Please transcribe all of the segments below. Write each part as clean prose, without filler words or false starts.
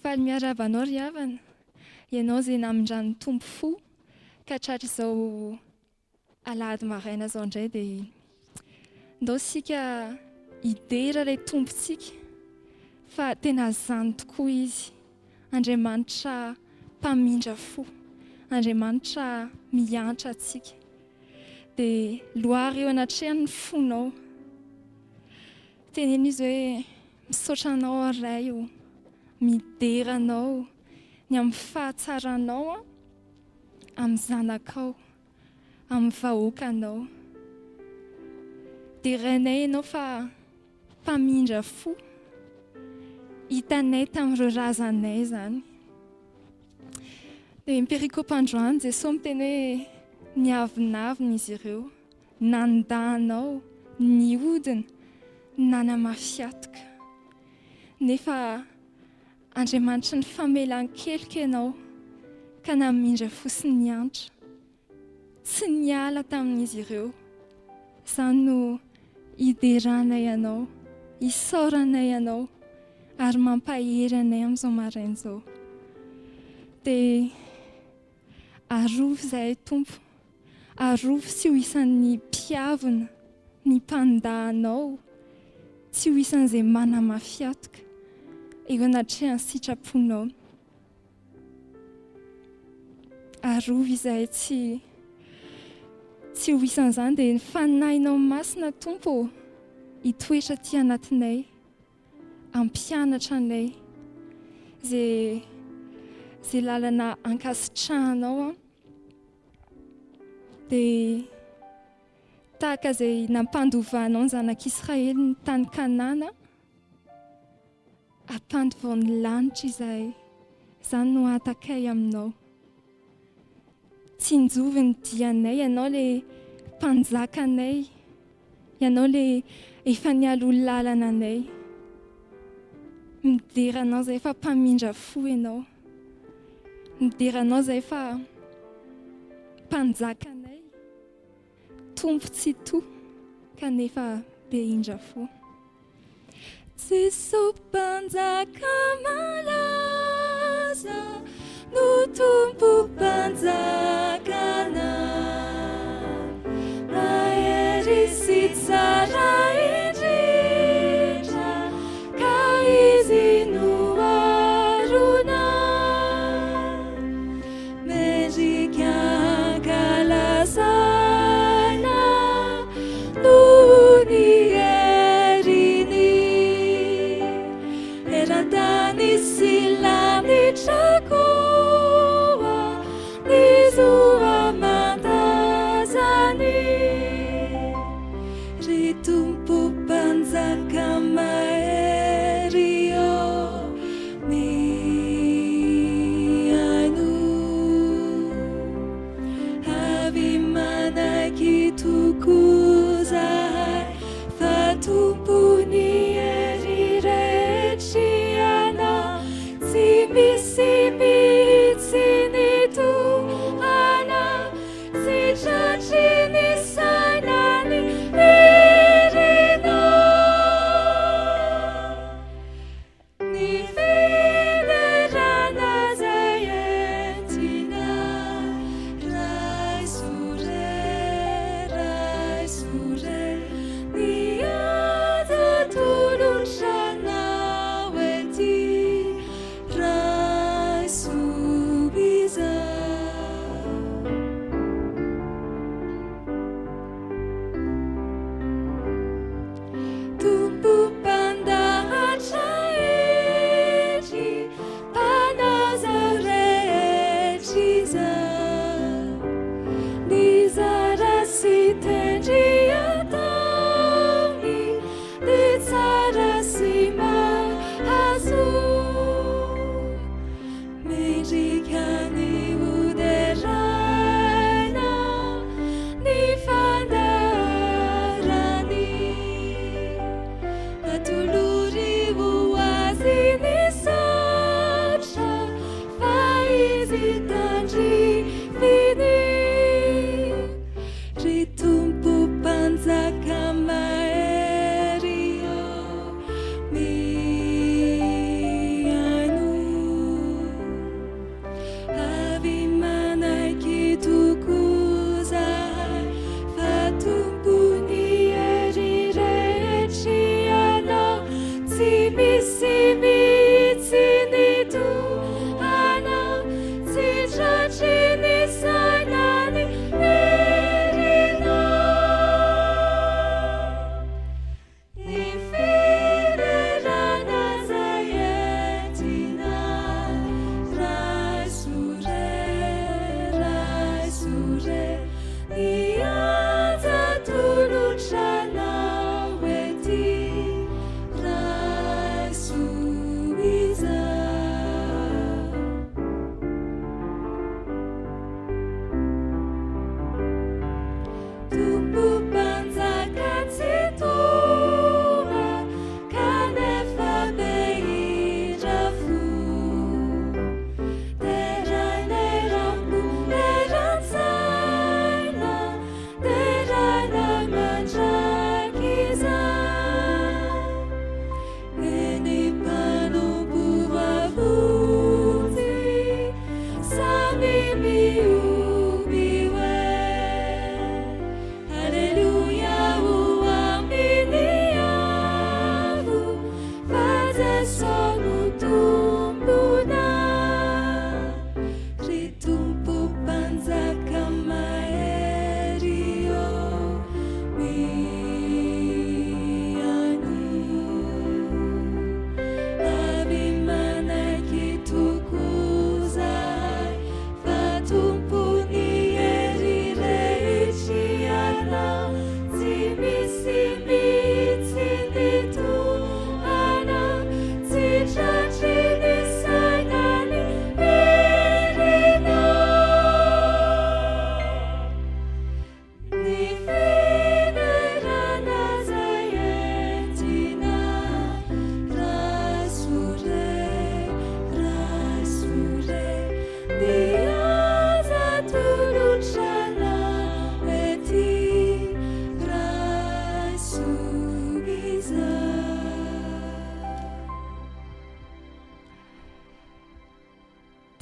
faly miaravanao ry havana. Ianao zay namindrany tompo fo ka tratra izao alahady maraina zao indray dia ndao sika idera ilay tompontsika fa tena zany tokoa izy. Andriamanitra mpamindra fo, Andriamanitra miantra antsika. Dia loary eo anatrehany ny fonao. Teneny izy hoe misaotra anao aray io, midera anao ny amin'ny fahatsaranao amin'ny zanakao, amin'ny vahoakanao. Dia rainay ianao fa mpamindra fo, hitanay tamin'ireo razanay zany. Dia mipérikôpy androany Jesosy miteny hoe niavinavina izy ireo, nandanao, nihodina, nanamafiatoka. Nefa Andriamanitra ny famelan-keloka ianao ka namindra fo sy niantra. Tsy niala tamin'izy ireo. Izany no hideranay ianao, hisaoranay ianao ary mampahery anay amin'izao maraina izao. Dia arovy izahay Tompo, arovy tsy ho isan'ny mpiavina, ny mpandahanao, tsy ho isan'izay manamafiatoka eo anatrehan'ny sitraponao. Arovy izahay tsy ho isan'izany dia ny faninahinao masina Tompo hitoetra aty anatinay, ampianatra anay zay lalana ankasitrahanao dia tahaka izay nampandovanao ny zanak'Israely ny tany Kanana, apandy vao ny lanitra izahay. Izany no atakay aminao. Tsinjovy ny dianay, ianao ilay mpanjakanay, ianao ilay efa nialo lalana anay. Mideranao izay fa mpamindra fo ianao. Mideranao izay fa mpanjakanay, tompo tsy to kanefa be indra fo. Jesosy mpanjaka malaza, no tompo mpanjakana, mahery sy tsara indrindra, ka izy no arona, mendrika ankalazana, noho ny herini, eran-tany sy lamitra koa, ny zoa mandazany, ry tompo mpanjaka mahery eo mihaino, avy manaky tokoa zahay fa tompony hery rehetry anao, tsy misy mihitsy ny tohana, tsy tratry ny saina ny herinao.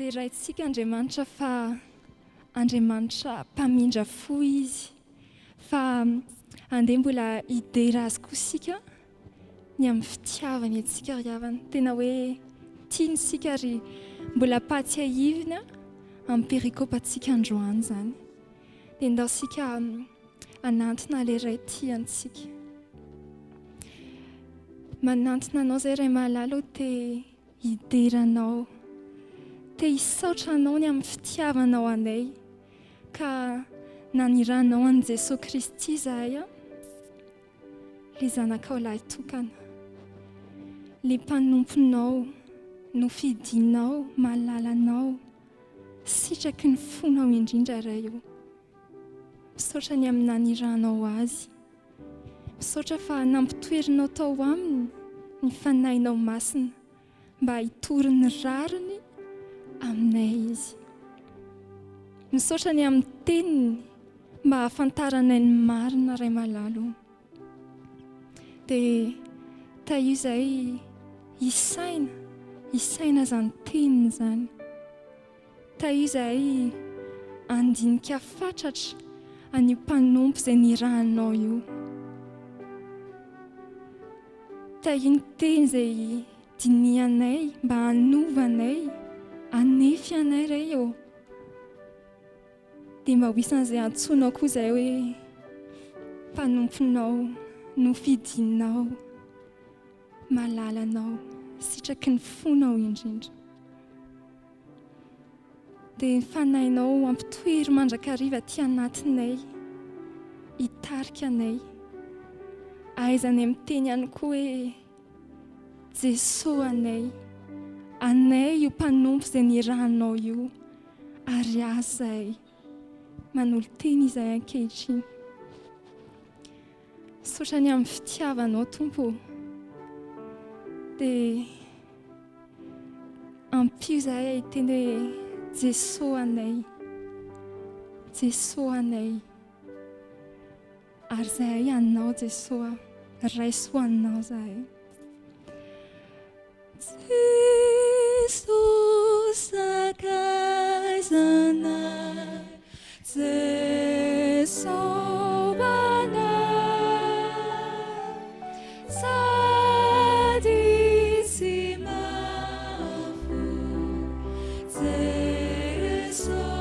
mampirehetraintsika Andriamanitra fa Andriamanitra mpamindra fo izy, fa andeha mbola hidera azy koa isika ny amin'ny fitiavany antsika ry havana. Tena hoe tiany isika ary mbola paty ahivina amin'ny perikôpantsika androany zany. Dia ndao isika anantona ilay iray tiantsika. Manantona anao izay iray mahalala te hideranao, te hisaotra anao ny amin'ny fitiavanao anay, ka naniranao an'i Jesosy Kristy izahay, ilay zanakao lahy tokana, ilay mpanomponao, nofidinao, malalanao, sitraky ny fonao indrindra iray io. Misaotra ny amin'ny naniranao azy, misaotra fa nampitoerinao tao aminy ny fanahinao masina mba hitory ny rariny aminay izy. Misaotra ny amin'ny teniny mba hahafantaranay ny marina ray malalo. Dia ta io izay isaina zany teniny zany. Ta io izay andinika fatratra an'io mpanompo izay nirahanao io. Ta io ny teny izay dinianay mba hanovanay, hanefy anay ray eo. Dia mba ho isan'izay antsonao koa izay hoe mpanomponao, nofidinao, malalanao, sitraky ny fonao indrindra. Dia fanahinao ampitoery mandrakariva aty anatinay, hitarika anay. Ahaizany amin'ny teny ihany koa hoe Jesosy anay io mpanompo izay nirahanao io, ary azahay manolo teny izahay ankehitriny. Misaotra ny amin'ny fitiavanao Tompo, dia ampio izahay hiteny hoe Jesosy anay, ary izahay anao Jesosy, raiso anao izahay. Jesosy sakaizana, Jesosy anay, sady tsy mafy, Jesosy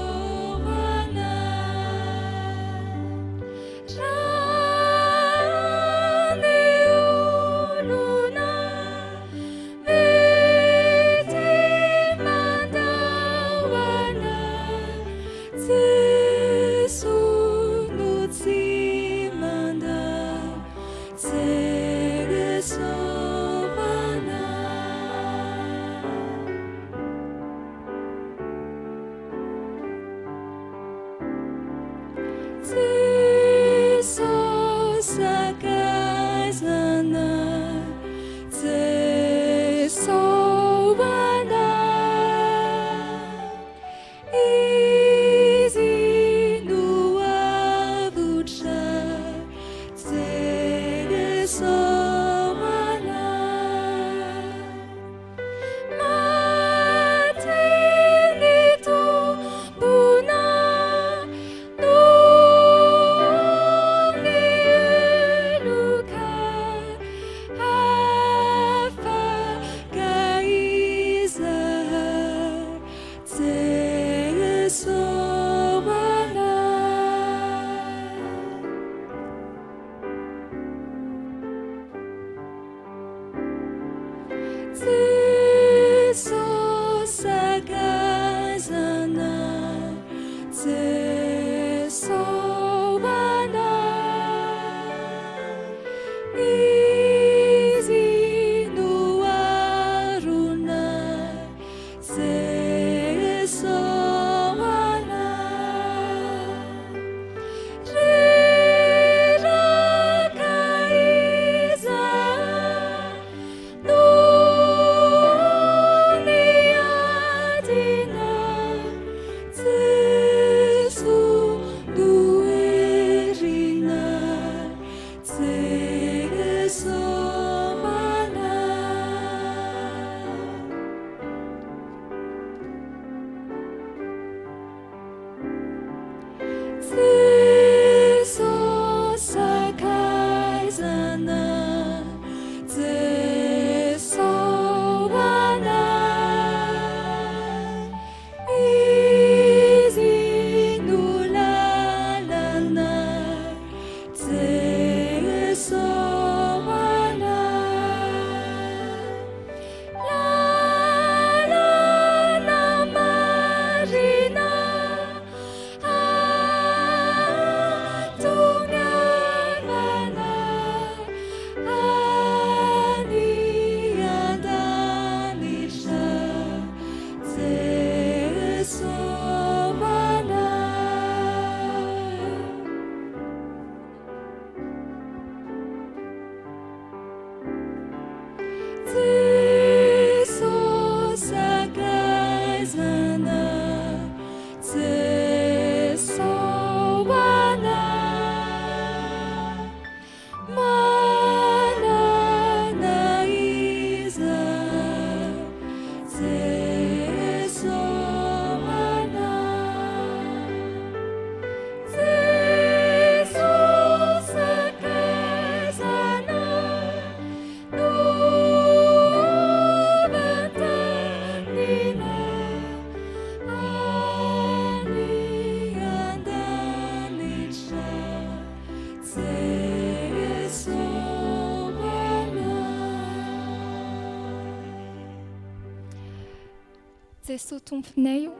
Jesosy tomponay io,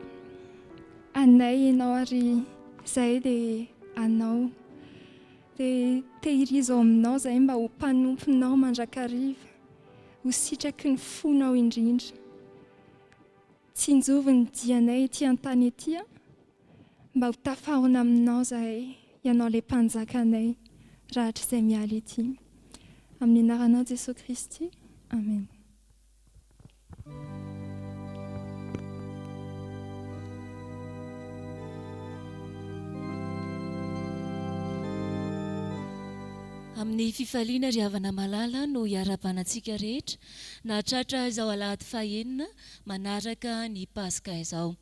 anay ianao ary zahay dia anao. Dia tehirizo aminao zahay mba ho mpanomponao mandrakariva, ho sitraky ny fonao indrindra. Tsy injovy ny dianay ety an-tany ety, mba ho tafahona aminao zahay, ianao ilay mpanjakanay rahatr'izay miala ety. Amin'ny anaranao Jesosy Kristy, amen. Amin'ny fifaliana ry havana malala no hiara-banantsika rehetra nahatratra izao alahady fahaenina manaraka ny Paska izao.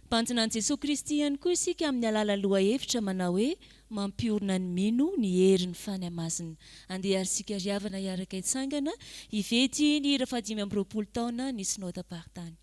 Mpanjina an'i Jesosy Kristy ihany koa isika amin'ny alala lohahevitra manao hoe mampiorina ny mino ny herin'ny fanamasina. Andeha arisika ry havana hiaraka hitsangana hivety ny hira 520 taona ny synodam-paritany.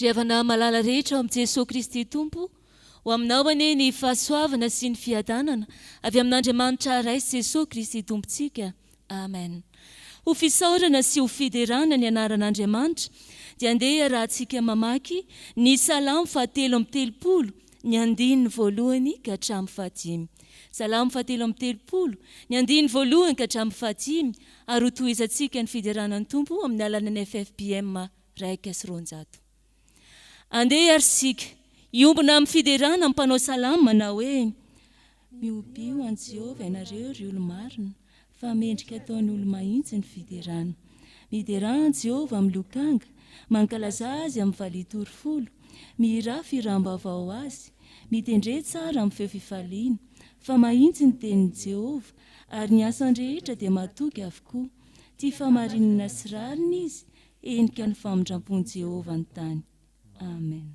Ry havana malala rehetra ao amin'i Jesosy Kristy Tompo, ho aminao anie ny fahasoavana sy ny fiadanana avy amin'Andriamanitra raisy Jesosy Kristy Tompontsika. Amen. Ho fisaorana sy ho fiderana ny anaran'Andriamanitra dia andeha rahantsika mamaky ny Salamo 7:30, ny andininy voalohany ka hatramin'ny 5. Salamo 7:30, ny andininy voalohany ka hatramin'ny 5, ary ho tohizantsika ny fideranan'ny Tompo amin'ny alalan'ny Fjkm 1:9. Andeha arisika iombona amin'ny fiderana mpanao salamo manao hoe miobio an Jehova ianareo ry olo marina, fa mendrika ataon'ny olo mahitsy ny fiderana. Miderana Jehova amin'ny lokanga, mankalaza azy amin'ny valitory folo, mirafy irambavao azy, mitendre tsara amin'ny feo fifaliana, fa mahitsy ny tenin'i Jehova, ary ny asany rehetra dia matoky avokoa. Tia famarinana sy rariny izy, endrika ny famindrampon'i Jehova ny tany. Amen.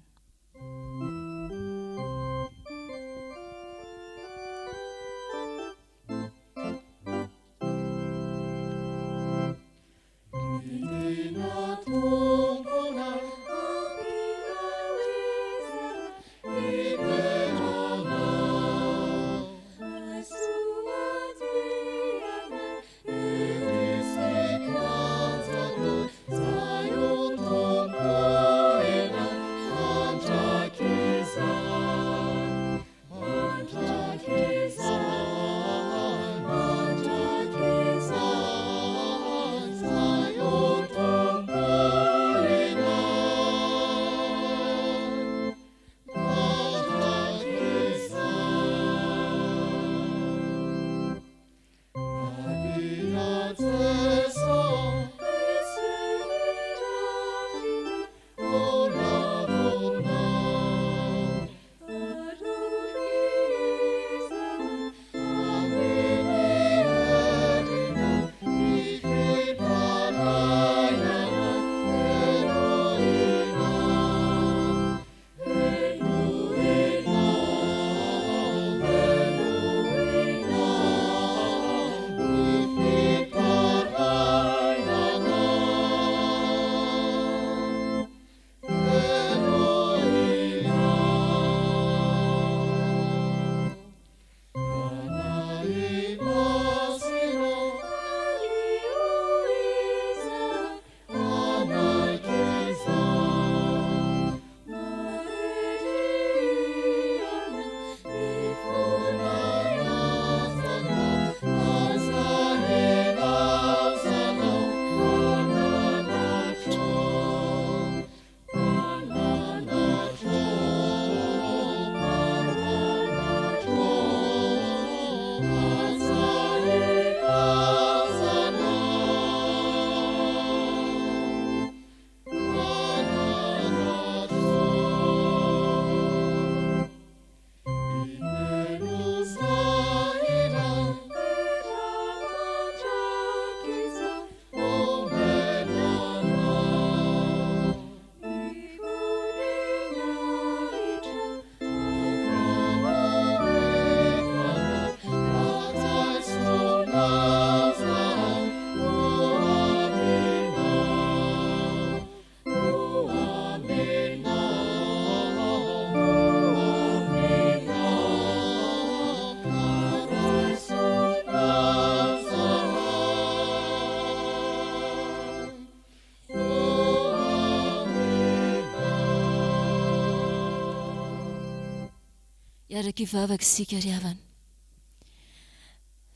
Iaraka ivavaka isika ry havana.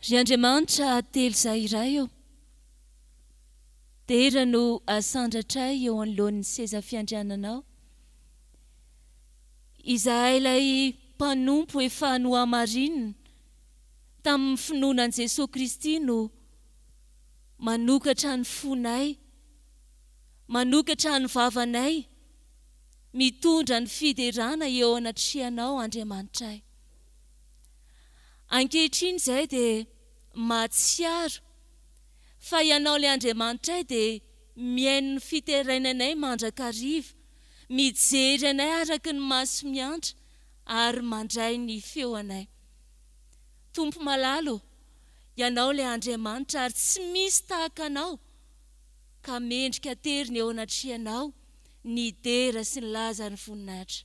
Ry Andriamanitra telo izahay iray eo. Tera no asandratray eo anoloan'ny seza fiandriananao. Izahay ilay mpanompo efa nohamarinina tamin'ny finoanan' Jesosy Kristy no manokatra ny fonay, manokatra ny vavanay, mitondra ny fiderana eo anatrianao Andriamanitray. Ankehitriny izay dia mahatsiaro fa ianao ilay Andriamanitray dia mihaino ny fiterenanay mandrakariva, mijery anay araka ny maso miantra ary mandray ny feo anay. Tompo malalo, ianao ilay Andriamanitra ary tsy misy tahaka anao, ka mendrika terina eo anatrianao ny dera sy ny laza ny voninahitra.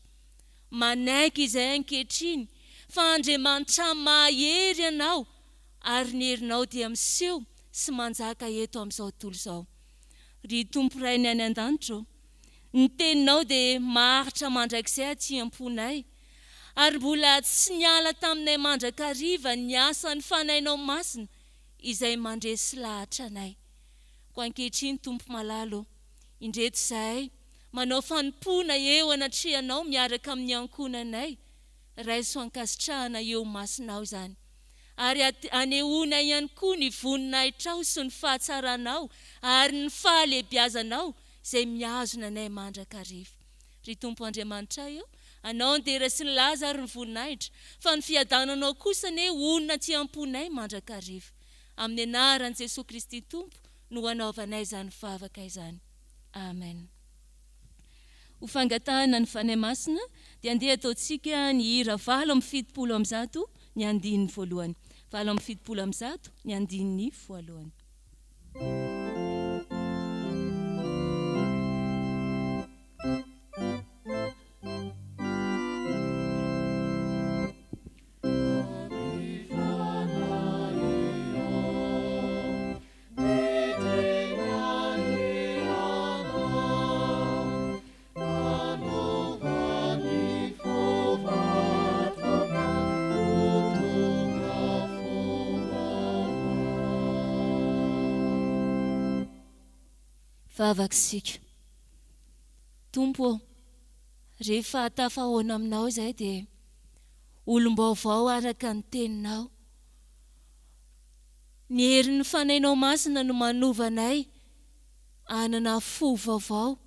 Manaiky izay ankehitriny fa Andriamanitra mahery anao ary ny herinao dia miseho sy manjaka eto amin'izao tontolo izao. Ry Tompo ray ny any an-danitra, ny teninao dia maharitra mandrakizay aty am-ponay, ary mbola tsy niala taminay mandrakariva ny asa ny fanainao masina izay mandresy lahatra anay. Ko ankehitriny Tompo malalo, indreto izahay manao fanompona eo anatrianao miaraka amin'ny ankonanay, raiso ankasitrahana eo masinao izany. Ary anehoana ihany koa ny voninahitrao sy ny fahatsaranao ary ny fahalebiazanao izay miazona anay mandrakariva. Ry Tompo Andriamanitra io, anao ndera sy ny laza ary ny voninahitra, fa ny fiadananao kosa ne onona tsy amponay mandrakariva. Amin'ny anaran'i Jesosy Kristy Tompo no anaovanay izany vavaka izany. Amen. Ho fangatahana ny fanahy masina dia andeha ataontsika ny hira 770 ny andininy voalohany. 770 ny andininy voalohany. Vavaksika. Tompo, rehefa tafahoana aminao izay dia olom-baovao araka ny teninao. Ny herin'ny fanahinao masina no manovanay anana fo vaovao,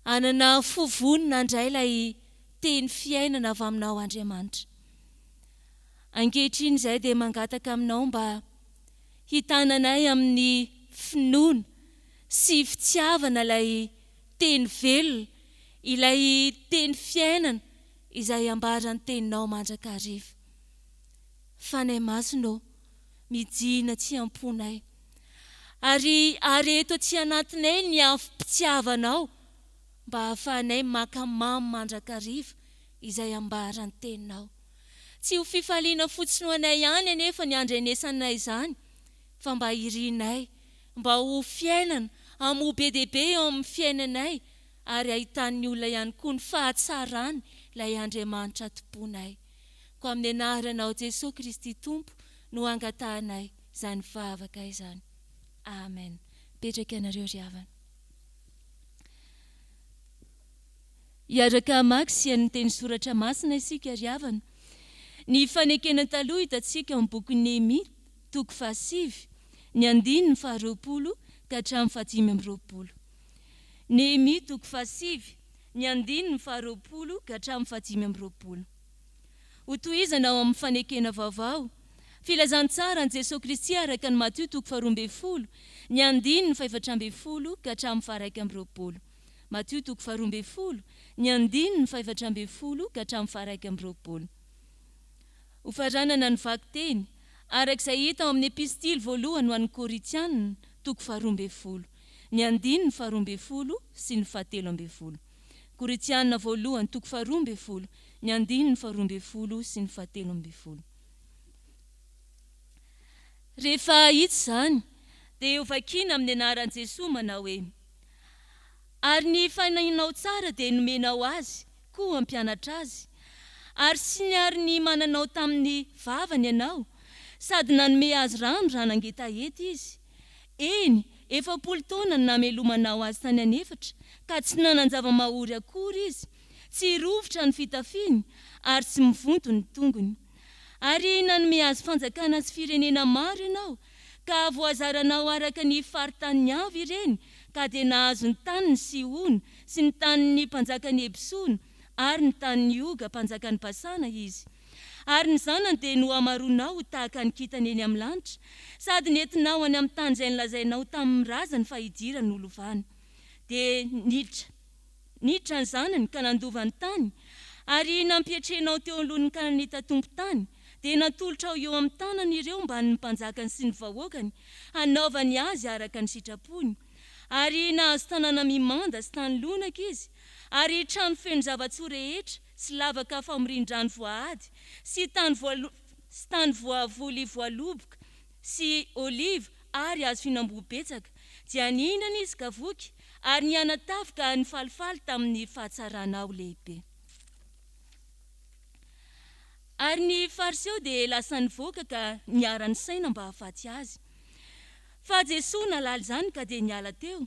anana fo vonina indray ilay teny fiainana avy aminao Andriamanitra. Ankehitriny izay dia mangataka aminao mba hitananay amin'ny finoana sy fitiavana ilay teny velona, ilay teny fiainana izay ambarany teninao mandrakariva. Fanahy masina mijina tsy amponay, ary areto tsy anatinay ny afim-pitiavanao mba hahafahanay makamamy mandrakariva izay ambarany teninao. Tsy ho fifaliana fotsiny ho anay ihany anefa ny andrenesanay izany, fa mba irinay, mba ho fiainana amin'ny be dia be eo amin'ny fiainanay, ary ahitan'ny olona ihany koa ny fahatsarany ilay Andriamanitra tomponay. Ko amin'ny anaranao Jesosy Kristy Tompo no angatahanay izany vavaka izany. Amen. Petraka ianareo ry havana. Hiaraka mamaky sy ny teny soratra masina isika ry havana. Ny fanekena taloha hitantsika amin'ny boky Nehemia, toko 7, ny andininy 20 ka hatramin'ny 5. Nehemia toko 7, ny andininy 20 ka hatramin'ny 5. Ho tohizana ao amin'ny fanekena vaovao, filazantsara an Jesosy Kristy araka ny Matteo toko 12, ny andininy 14 ka hatramin'ny 21. Matteo toko 12, ny andininy 14 ka hatramin'ny 21. Ho faranana ny vaky-teny arak'izay hita ao amin'ny epistily voalohany ho an'ny Koritianina toko 12, ny andininy 12 sy ny 17. Koritianina voalohany toko 12, ny andininy 12 sy ny 17. Rehefa hita izany dia ho vakiana amin'ny anaran'i Jesosy manao hoe: ary ny fanahinao tsara dia nomenao azy, koa hampianatra azy, ary sy niary ny mananao tamin'ny vavany ianao, sady nanome azy rano raha nangeta eto izy. Eny, 40 taona no namelomanao azy tany anefatra, ka tsy nanan-java-mahory akory izy, tsy rovitra ny fitafiany, ary tsy mivonto ny tongony. Ary nanome azy fanjakana sy firenena maro ianao, ka voazaranao araka ny faritany avy ireny, ka dia nahazo ny taniny Sihona sy ny taniny mpanjakany Ebisona, ary ny taniny Oga mpanjakany Basana izy. Ary ny zanany dia no amaronao tahaka ny kitany eny amin'ny lanitra, sady nentinao any amin'ny tany izay nilazainao tamin'ny razany fa hidirany nolovany. Dia niditra ny zanany ka nandova ny tany, ary nampietrenao teo alohany ka nanita tompo-tany, dia natolotra eo amin'ny tanany ireo mba ny mpanjakany sy ny vahoakany, hanaovany azy araka ny sitrapony. Ary nahazo tanàna mimanda sy tany lonaka izy, ary trano feno zava-tsoa rehetra sy lavaka famorindran'ny voahady sy tany voavoly voaloboka sy oliva ary hazo fihinam-boa betsaka. Dia nihinana izy ka voky, ary nianatavy ka nifalifaly tamin'ny fahatsaranao lehibe. Ary ny fariseo dia lasa nivoaka ka niara-ny saina mba hahafaty azy. Fa Jesosy nalala izany ka dia niala teo,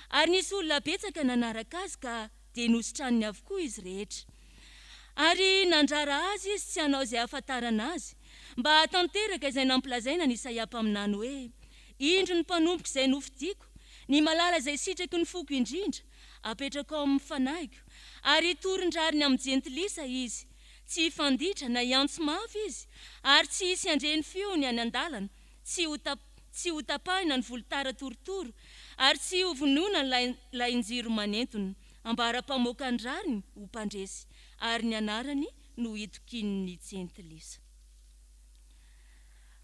ary nisy olona betsaka nanaraka azy ka dia nositraniny avokoa izy rehetra. Ary nandrara azy izy tsy hanao izay ahafantarana azy, mba hatanteraka izay nampilazaina ny Isaia mpaminany hoe: indro ny mpanompoka izay nofidiako, Ny malala izay sitraky ny foko indrindra apetraka ao amin'ny fanaiko, ary torin-drariny amin'ny jentilisa izy, tsy fanditra na iantso mafy izy, ary tsy hisy andreny fiony any an-dalana, tsy ho tapahina ny volotara torotoro, ary tsy ho vonona ny lain-jiro manentona, ambara-pamoaka ny rariny ho mpandresy, ary ny anarany no hitokin'ny jentilisa.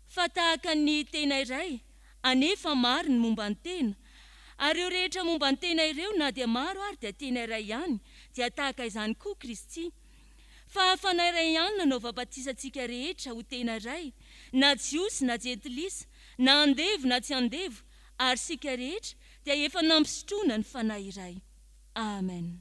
Fa tahaka ny tena iray, anefa maro ny momba ny tena, ary eo rehetra momba ny tena ireo na dia maro ary dia tena iray ihany, dia tahaka izany koa Kristy. Fa fanahy iray ihany nanao bapatisantsika rehetra ho tena iray, na jiosy na jentilisa, na andevo na tsy andevo, ary sika rehetra dia efa nampisotroana ny fanahy iray. Amen.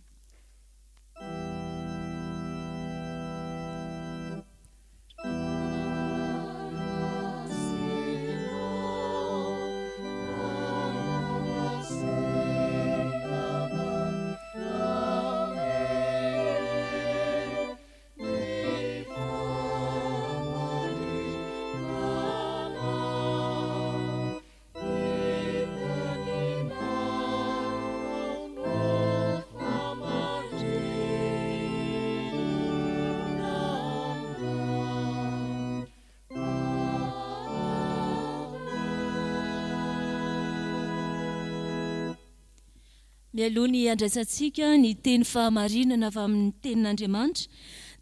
Mialoha ny andraisantsika ny teny fahamarinana avy amin'ny tenin'Andriamanitra,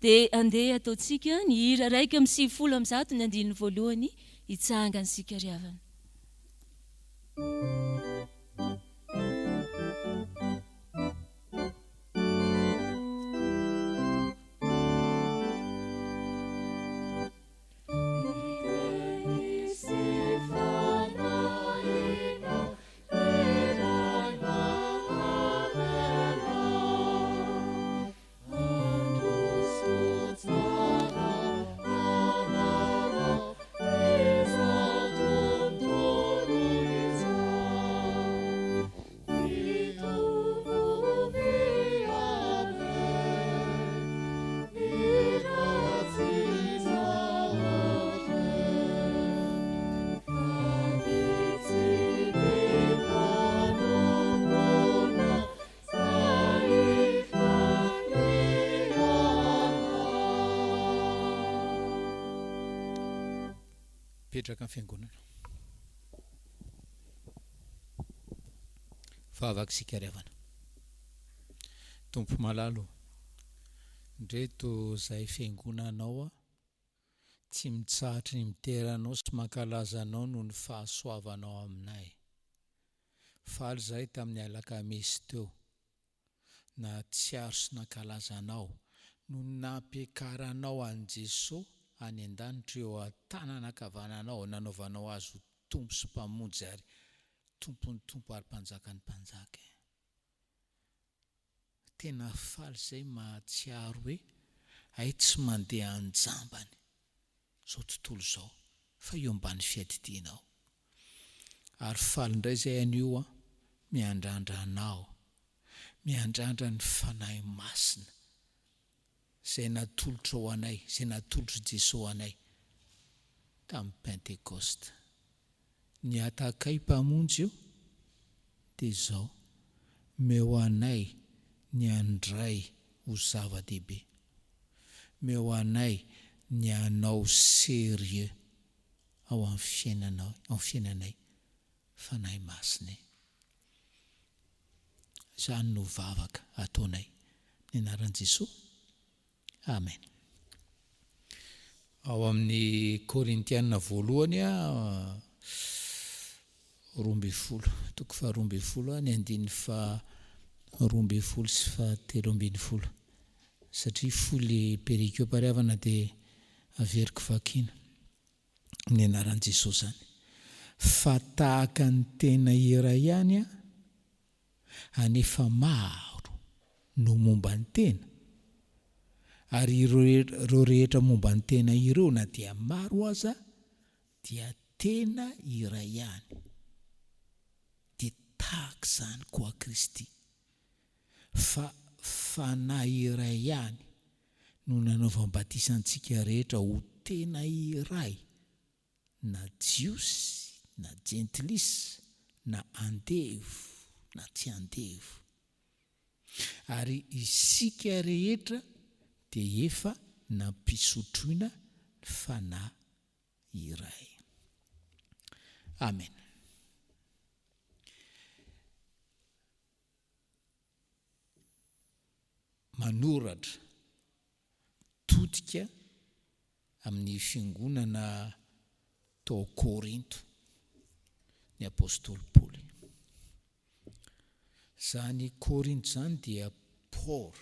dia andeha ataontsika ny hira 1:100 hitsahanga antsika ry havana. Petraka amin'ny fiangonana. Fahavakisika ry havana. Tompo malalo, ndreto izay fiangonanao tsy mitsahatra ny miteranao sy mankalaza anao noho ny fahasoavanao aminay. Faly izahay tamin'ny alakamisy teo, na tsiaro sy nankalaza anao no nampiakaranao an'i Jesosy any an-danitra eo an-tanana ankavananao, nanaovanao azy ho tompo sy mpamonjy ary tompony tompo ary mpanjakany mpanjaka. Tena faly izay mahatsiaro hoe ay tsy mandeha anjambany izao tontolo izao, fa eo ambany fiadidianao. Ary faly indray izay anio miandrandra anao, miandrandra ny fanahy masina izay natolotra ho anay, izay natolotra Jesosy anay tamin'ny Pentekosta. Ny atakay mpamonjy io dia izao, meo anay ny andray ho zava-dehibe, meo anay ny anao serieux ao amin'ny fiainanao, ao fiainanay fanahy masina. Izany no vavaka ataonay ny anaran'i Jesosy. Amen. Ao amin'ny Korintiana 1 2:20, toko 2:20 ny andiny 2:20 sy 3:20, satria foly perikeo pariavana dia averiko vakina ny anaran'i Jesosy zany. Fa tahaka ny tena iray ihany anefa maro no momba ny tena, ary ireo rehetra momba ny tena ireo na dia maro aza dia tena iray ihany. Dia tahaka izany koa Kristy, fa fanahy iray ihany no nanaovam-batisantsika rehetra ho tena iray, na jiosy na jentilisa na andevo na tsy andevo. Ary isika rehetra dia efa nampisotroina fanahy iray. Amen. Manoratra todika amin'ny fiangonana tao Korinto ny apôstôly Paoly. Zany Korinto zany dia pôro,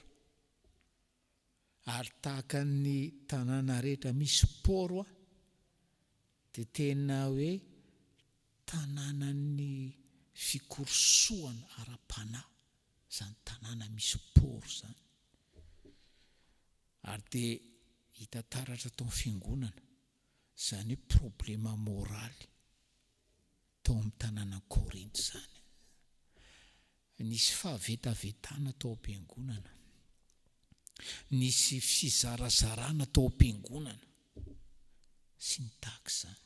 ary tahaka ny tanàna rehetra misy pôro dia tena hoe tanànan'ny fikorosoana ara-panahy zany tanàna misy pôro zany. Ary dia hita taratra tao amin'ny fiangonana zany problema moraly tao amin'ny tanàna Korinto zany. Nisy fahavetavetana tao am-piangonana, nisy fizarazarana tao am-piangonana sy ny tahaka izany.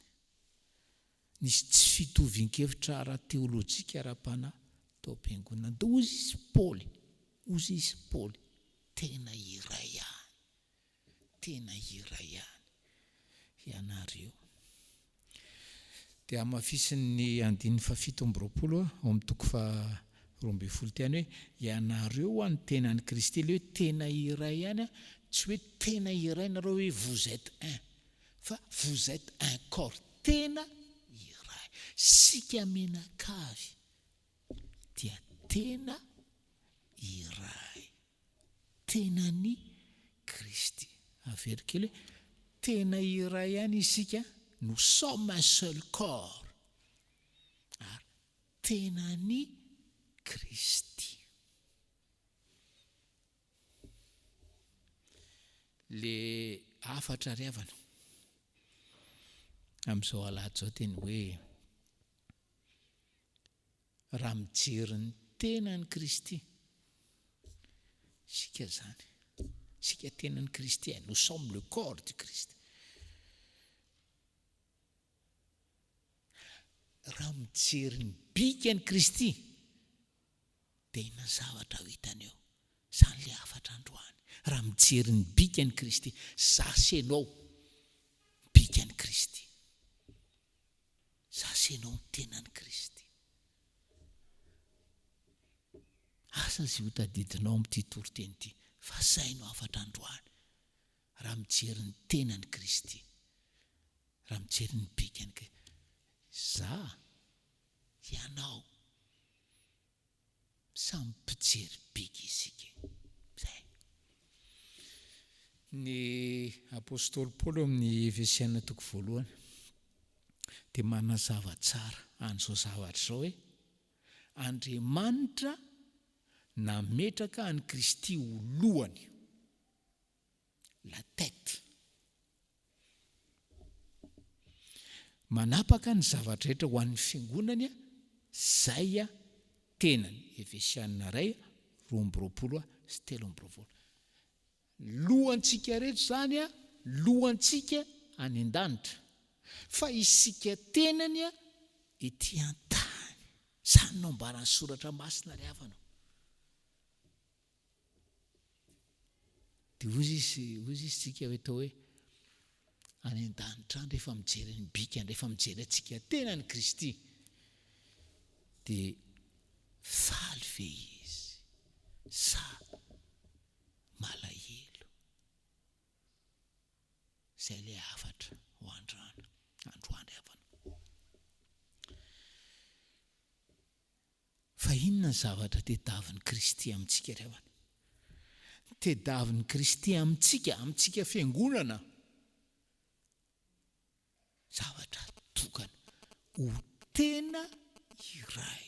Nisy tsy fitovian-kevitra ara-teolojika ara-panahy tao am-piangonana. Da ozy izy Paoly tena iray ihany, tena iray ihany ianareo. Dia amafisin'ny 7:20 ao amin'ny toko 12 teny hoe ianareo ho any tenan'ny Kristy. Le hoe tena iray ihany, tsy hoe tena iray nareo hoe vous êtes un, fa vous êtes un corps, tena iray. Sika menakavy dia tena iray, tenany Kristy. Averikely hoe tena iray ihany isika, nous sommes un seul corps, ary tenany Kristy. Le afatra riavana amin'izao alahady zao teny hoe raha mijery ny tenany Kristy, sika zany, sika tenany Kristy, nous sommes le corps du Christ. Raha mijery ny bikany Kristy dia ina zavatra ho hitany eo. Zany le afatra androany. Raha mijery ny bikany Kristy, zasy ianao bikany Kristy, zasy ianao ny tenany Kristy. Asa zay ho tadidinao amin'ity toriteny ity, fa zay no afatra androany. Raha mijery ny tenany Kristy, raha mijery ny bikany Kristy, za ianao samy mpijery bika isika. Zay ny apôstôly Paoly amin'ny Efesiana 1 dia manazava tsara an'izao zavatra zao hoe Andriamanitra nametraka any Kristy ho lohany, la tête. Manapaka ny zavatra rehetra ho an'ny fiangonany, zay tenany. Efesiana 2:20. Lohantsika rehetra zany lohantsika any an-danitra, fa isika tenany ety an-tany. Zany no ambarany soratra masina ry havana. Dia ozy izy tsika atao hoe any an-danitra any rehefa mijery ny bikany, rehefa mijery antsika tenany Kristy, dia faly ve izy sa malahelo? Zay le afatra ho androany havana. Fa inona ny zavatra tediavin'ny Kristy amintsika ry havana? Tediavin'ny Kristy amintsika fiangonana, zavatra tokana ho tena iray,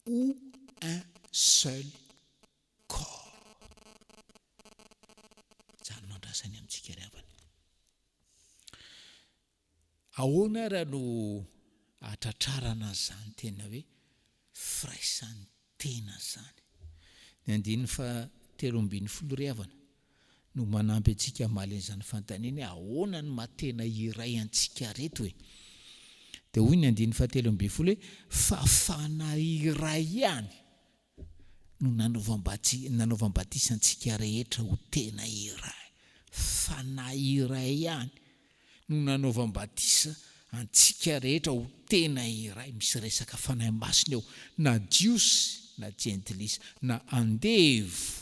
ou un seul corps. Zany mandrasany amintsika ry havana. Ahoana raha no atratrarana zany tena hoe firaisan'ny tena zany? Ny 13 ry havana no manampy antsika malen'izany fanontaniana hoe ahoana ny mahatena iray antsika reto hoe dia hoy ny 9:7 hoe fa fanahy iray ihany no nanaovam-batisantsika rehetra ho tena iray. Fanahy iray ihany no nanaovam-batisa antsika rehetra ho tena iray. Misy resaka fanahy masina eo, na jiosy na jentilisa, na andevo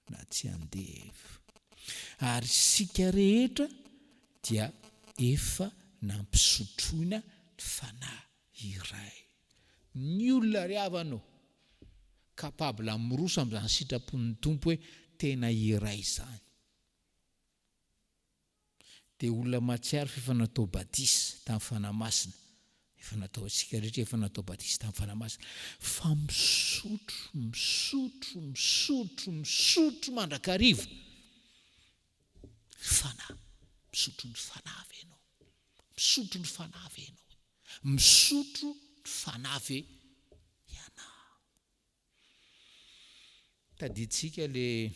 na tsy andevo. Ary sika rehetra dia efa nampisotroina fanahy iray. Ny olona ry havanao kapabla amiroso amin'izany sitrapon'ny tompo hoe tena iray izany. Dia olona mahatsiaro fa efa natao batisa tamin'ny fanahy masina, efa natao antsika rehetra efa natao batisa tamin'ny fanahy masina, fa misotro mandrakariva fanahy. Misotro ny fanahy ve ianao? Misotro ny fanahy ve ianao? Misotro ny fanahy ve ianao? Taditsika le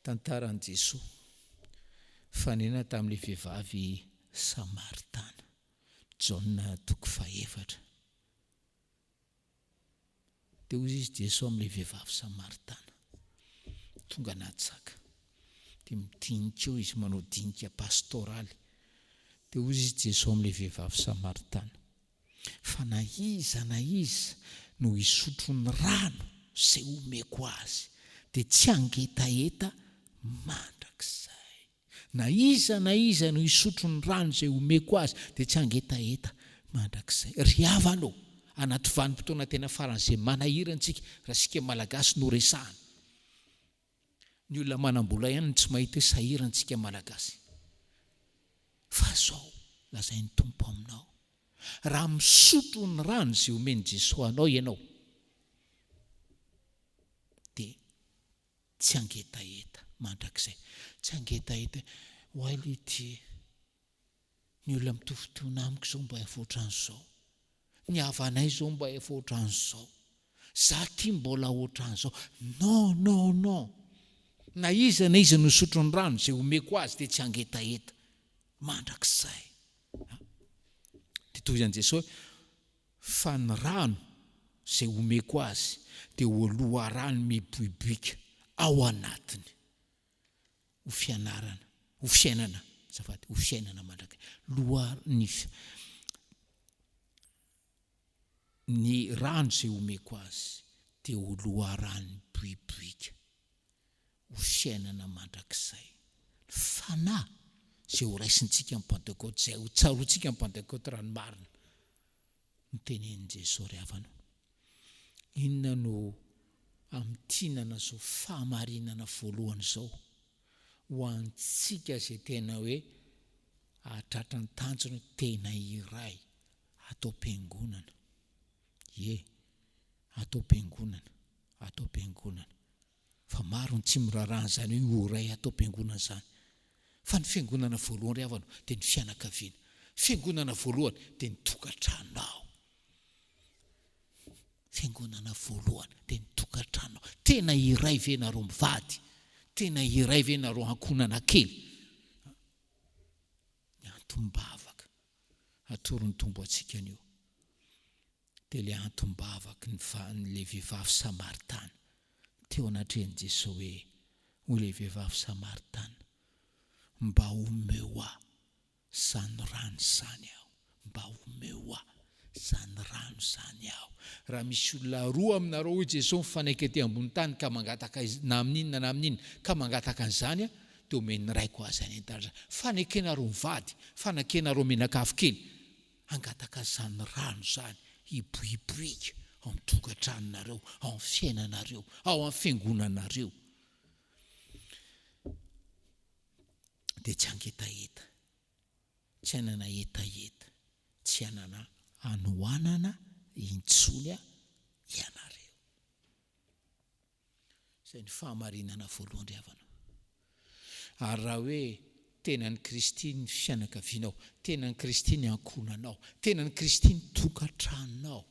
tantaran'i Jesosy fanena tamin'ilay vehivavy Samaritana, Jaona 4:4. Dia hoy izy Jesosy amin'ilay vehivavy Samaritana, tonga natsaka. Dia midinika eo izy, manao dinika pastoraly. Dia hoy izy Jesosy amin'ilay vehivavy Samaritana, fa na iza no hisotro ny rano izay omeko azy dia tsy angetaeta mandrakizay. Na iza no hisotro ny rano izay omeko azy dia tsy angetaeta mandrakizay. Ry havanao, anaty vanim-potoana tena faran'izay manahirantsika raha sika malagasy no resahana. Ny olona manam-bola ihany tsy mahita hoe sahirantsika malagasy. Fa zao lazain'ny tompo aminao, raha misotro ny rano izay omeny Jesosy anao ianao dia tsy angetaeta mandrakizay. Tsy angetaeta hoay lety ny olona mitovitovina amiko izao mba efa ohatran'izao, ny havanay izao mba efa ohatran'izao, za ty mbola ohatran'izao. Non. Na iza no misotro ny rano izay omeko azy dia tsy angetaeta mandrakizay. Dia toy izany Jesosy, fa ny rano izay omeko azy dia ho loharano miboiboika ao anatiny, ho fiainana mandrakizay. Ny rano izay omeko azy dia ho loharano miboiboika, ho fiainana mandrakizay. Fanahy izay ho raisintsika amin'ny Pentecote, izay ho tsaroantsika amin'ny Pentecote raha ny marina. Ny tenenin' Jesosy ry havana, inona no amin'tinana zao fahamarinana voalohany izao ho antsika izay tena hoe ahatratra ny tanjona tena iray atao am-piangonana. Atao am-piangonana. Fa maro ny tsy mirarahana izany hoe ho ray atao am-piangonana izany. Fa ny fiangonana voalohany ry havana dia ny fianakaviana. Fiangonana voalohany dia ny tokantranonao. Fiangonana voalohany dia ny tokantranonao. Tena iray ve nareo mivady? Tena iray ve nareo ankonana kely? Ny antom-bavaka atoron'ny tombo antsika anio. Dia ilay antom-bavaka n'ilay vehivavy Samaritana teo anatrehan'i Jesosy hoe ilay vehivavy Samaritana, mba omeo aho izany rano izany aho. Mba omeo aho izany rano izany aho. Raha misy olona roa aminareo hoe Jesosy mifanaiky ety ambony tany ka mangataka na amin'inona ka mangataka an'izany, dia omeny raiko azy any an-tany. Fanaikenareo mivady, fanaikenareo menakafo kely, angataka izany rano izany hiboiboika ao amin'ny tokantranonareo, ao amin'ny fiainanareo, ao amin'ny fiangonanareo. Dia tsy angetaeta, tsy anana etaeta, tsy anana anohanana intsony ianareo. Izay ny fahamarinana voalohany ry havana. Ary raha hoe tena ny Kristy ny fianakavianao, tena ny Kristy ny ankonanao, tena ny Kristy ny tokantranonao,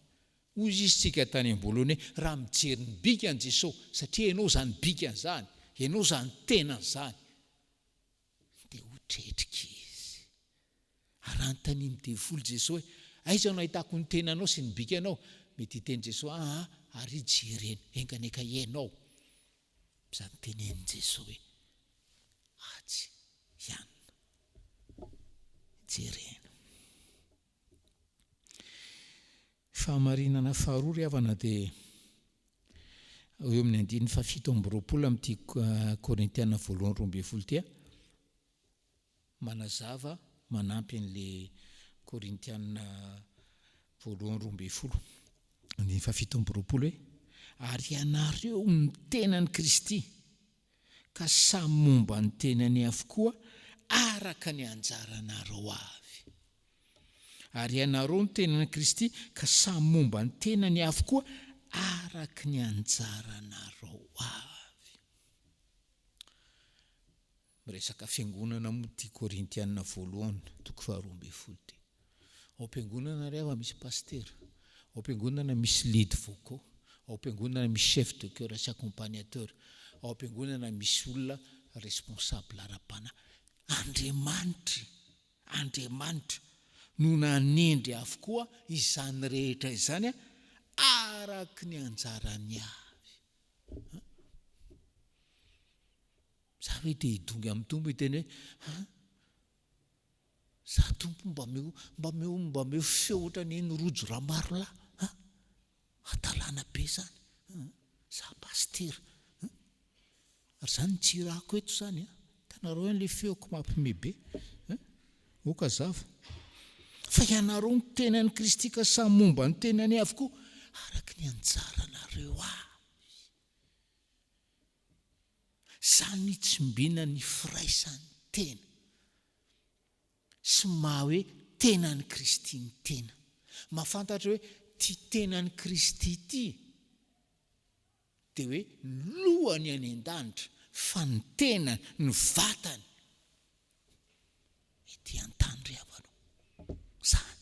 hoy izy tsika tany am-bolony hoe raha mijery ny bikany Jesosy, satria ianao zany bikany zany, ianao zany tenany zany, dia ho tretrika izy. Ary anontaniany devoly Jesosy hoe aiza no ahitako ny tenanao sy ny bikanao? Mety hiteny Jesosy ary jereny enganeka ianao. Izany tenen'i Jesosy hoe atsy ianona jerena. Fahamarinana faharoa ry havana dia eo amin'ny 7:20 amin'ity Korintiana 1:12 manazava manampy an'le Korintiana 1:12 7:20 hoe ary ianareo ny tenan'i Kristy ka samy momba ny tenany avokoa araka ny anjaranareo avy. Ary ianareo ny tenan'i Kristy ka samy momba ny tenany avokoa araka ny anjaranareo avy. Miresaka fiangonana moa ty Korintiana 1:12. Ao am-piangonana ry ava misy pasteur, ao am-piangonana misy lead vocaux, ao am-piangonana misy chef de chœur sy accompagnateur, ao am-piangonana misy olona responsable ara-pana. Andriamanitra no nanendry avokoa izany rehetra izany araka ny anjarany avy. Za hoe dia hidongy amin'ny tombo hiteny hoe za tompo mba meo feo ohatrany ny rojo ramarola atalana be zany. Za pasteur ary zany ny tsirako eto zany tanareo an'le feoko mampimebe oka zava. Fa ianareo ny tenan'i Kristy ka samy momba ny tenany avokoa araka ny anjaranareo avy. Zany hitsombina ny firaisan'ny tena sy maha hoe tenan'i Kristy ny tena. Mahafantatra hoe ty tenan'i Kristy ty dia hoe lohany any an-danitra fa ny tenany ny vatany ety an-tany ry havanao. Zany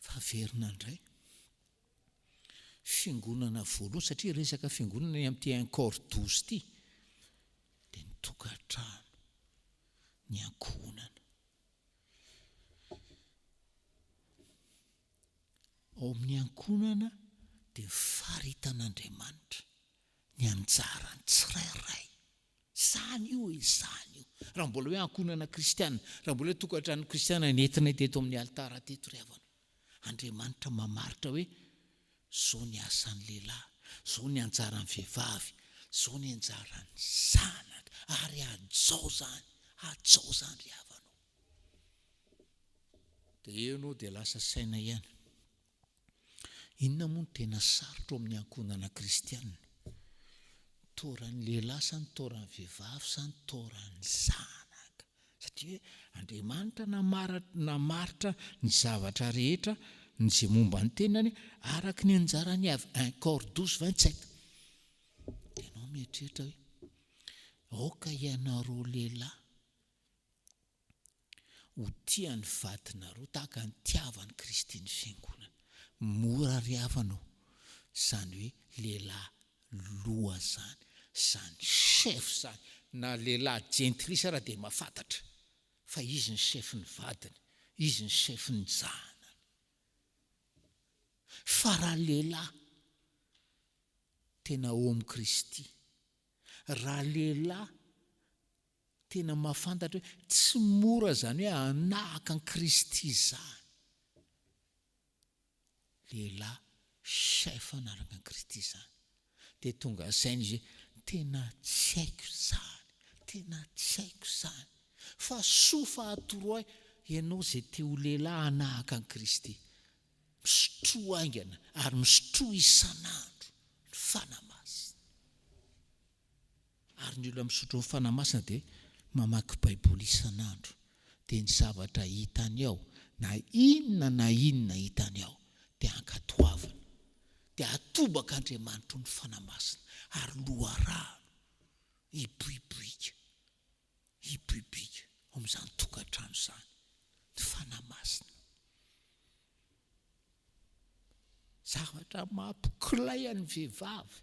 fa verina indray fiangonana voalohany satria resaka fiangonana amin'ity 1:12 ty dia ny tokantrano, ny ankohonana. Ao amin'ny ankohonana dia faritan'Andriamanitra ny anjarany tsirairay. Zany io. Raha mbola hoe ankohonana kristiana, raha mbola hoe tokantrano kristiana nentina teto amin'ny altara teto ry havana, Andriamanitra mamaritra hoe zao ny asan'ny lehilahy, zao ny anjaran'ny vehivavy, zao ny anjaran'ny zanaka, ary ajao zany ry havanao. Dia eo dia lasa saina ihany. Inona moa no tena sarotra ao amin'ny ankohonana kristiana? Toran'ny lehilahy sa ny toran'ny vehivavy sa ny toran'ny zanaka? Satria Andriamanitra namaritra ny zavatra rehetra ny zay momba ny tenany araka ny anjarany avy. 1:12-27. Dia ianao mieritreritra hoe aoka ianareo lehilahy ho tia ny vadinareo tahaka ny tiavan'i Kristy ny fiangonana. Mora ry havanao, zany hoe lehilahy loha zany chef zany, na lehilahy gentilisa raha dia mahafantatra fa izy ny chef ny vadiny, izy ny chef ny zanany. Fa raha lehilahy tena ao amin'ny Kristy, raha lehilahy tena mahafantatra hoe tsy mora zany hoe hanahaka an Kristy zany, lehilahy chef anaraka an Kristy zany, dia tonga saina izy hoe tena tsy haiko zany, fa soa fahatoro ahy ianao zay te ho lehilahy hanahaka an Kristy, misotro aingana ary misotro isan'andro ny fanamasina. Ary ny olona misotro ny fanamasina dia mamaky Baiboly isan'andro, dia ny zavatra hitany ao na inona hitany ao dia ankatoavana, dia atobak'Andriamanitra ny fanamasina, ary loharano hiboiboika ao amin'izany tokantrano izany, ny fanamasina. Zavatra mampikilay an'ny vehivavy,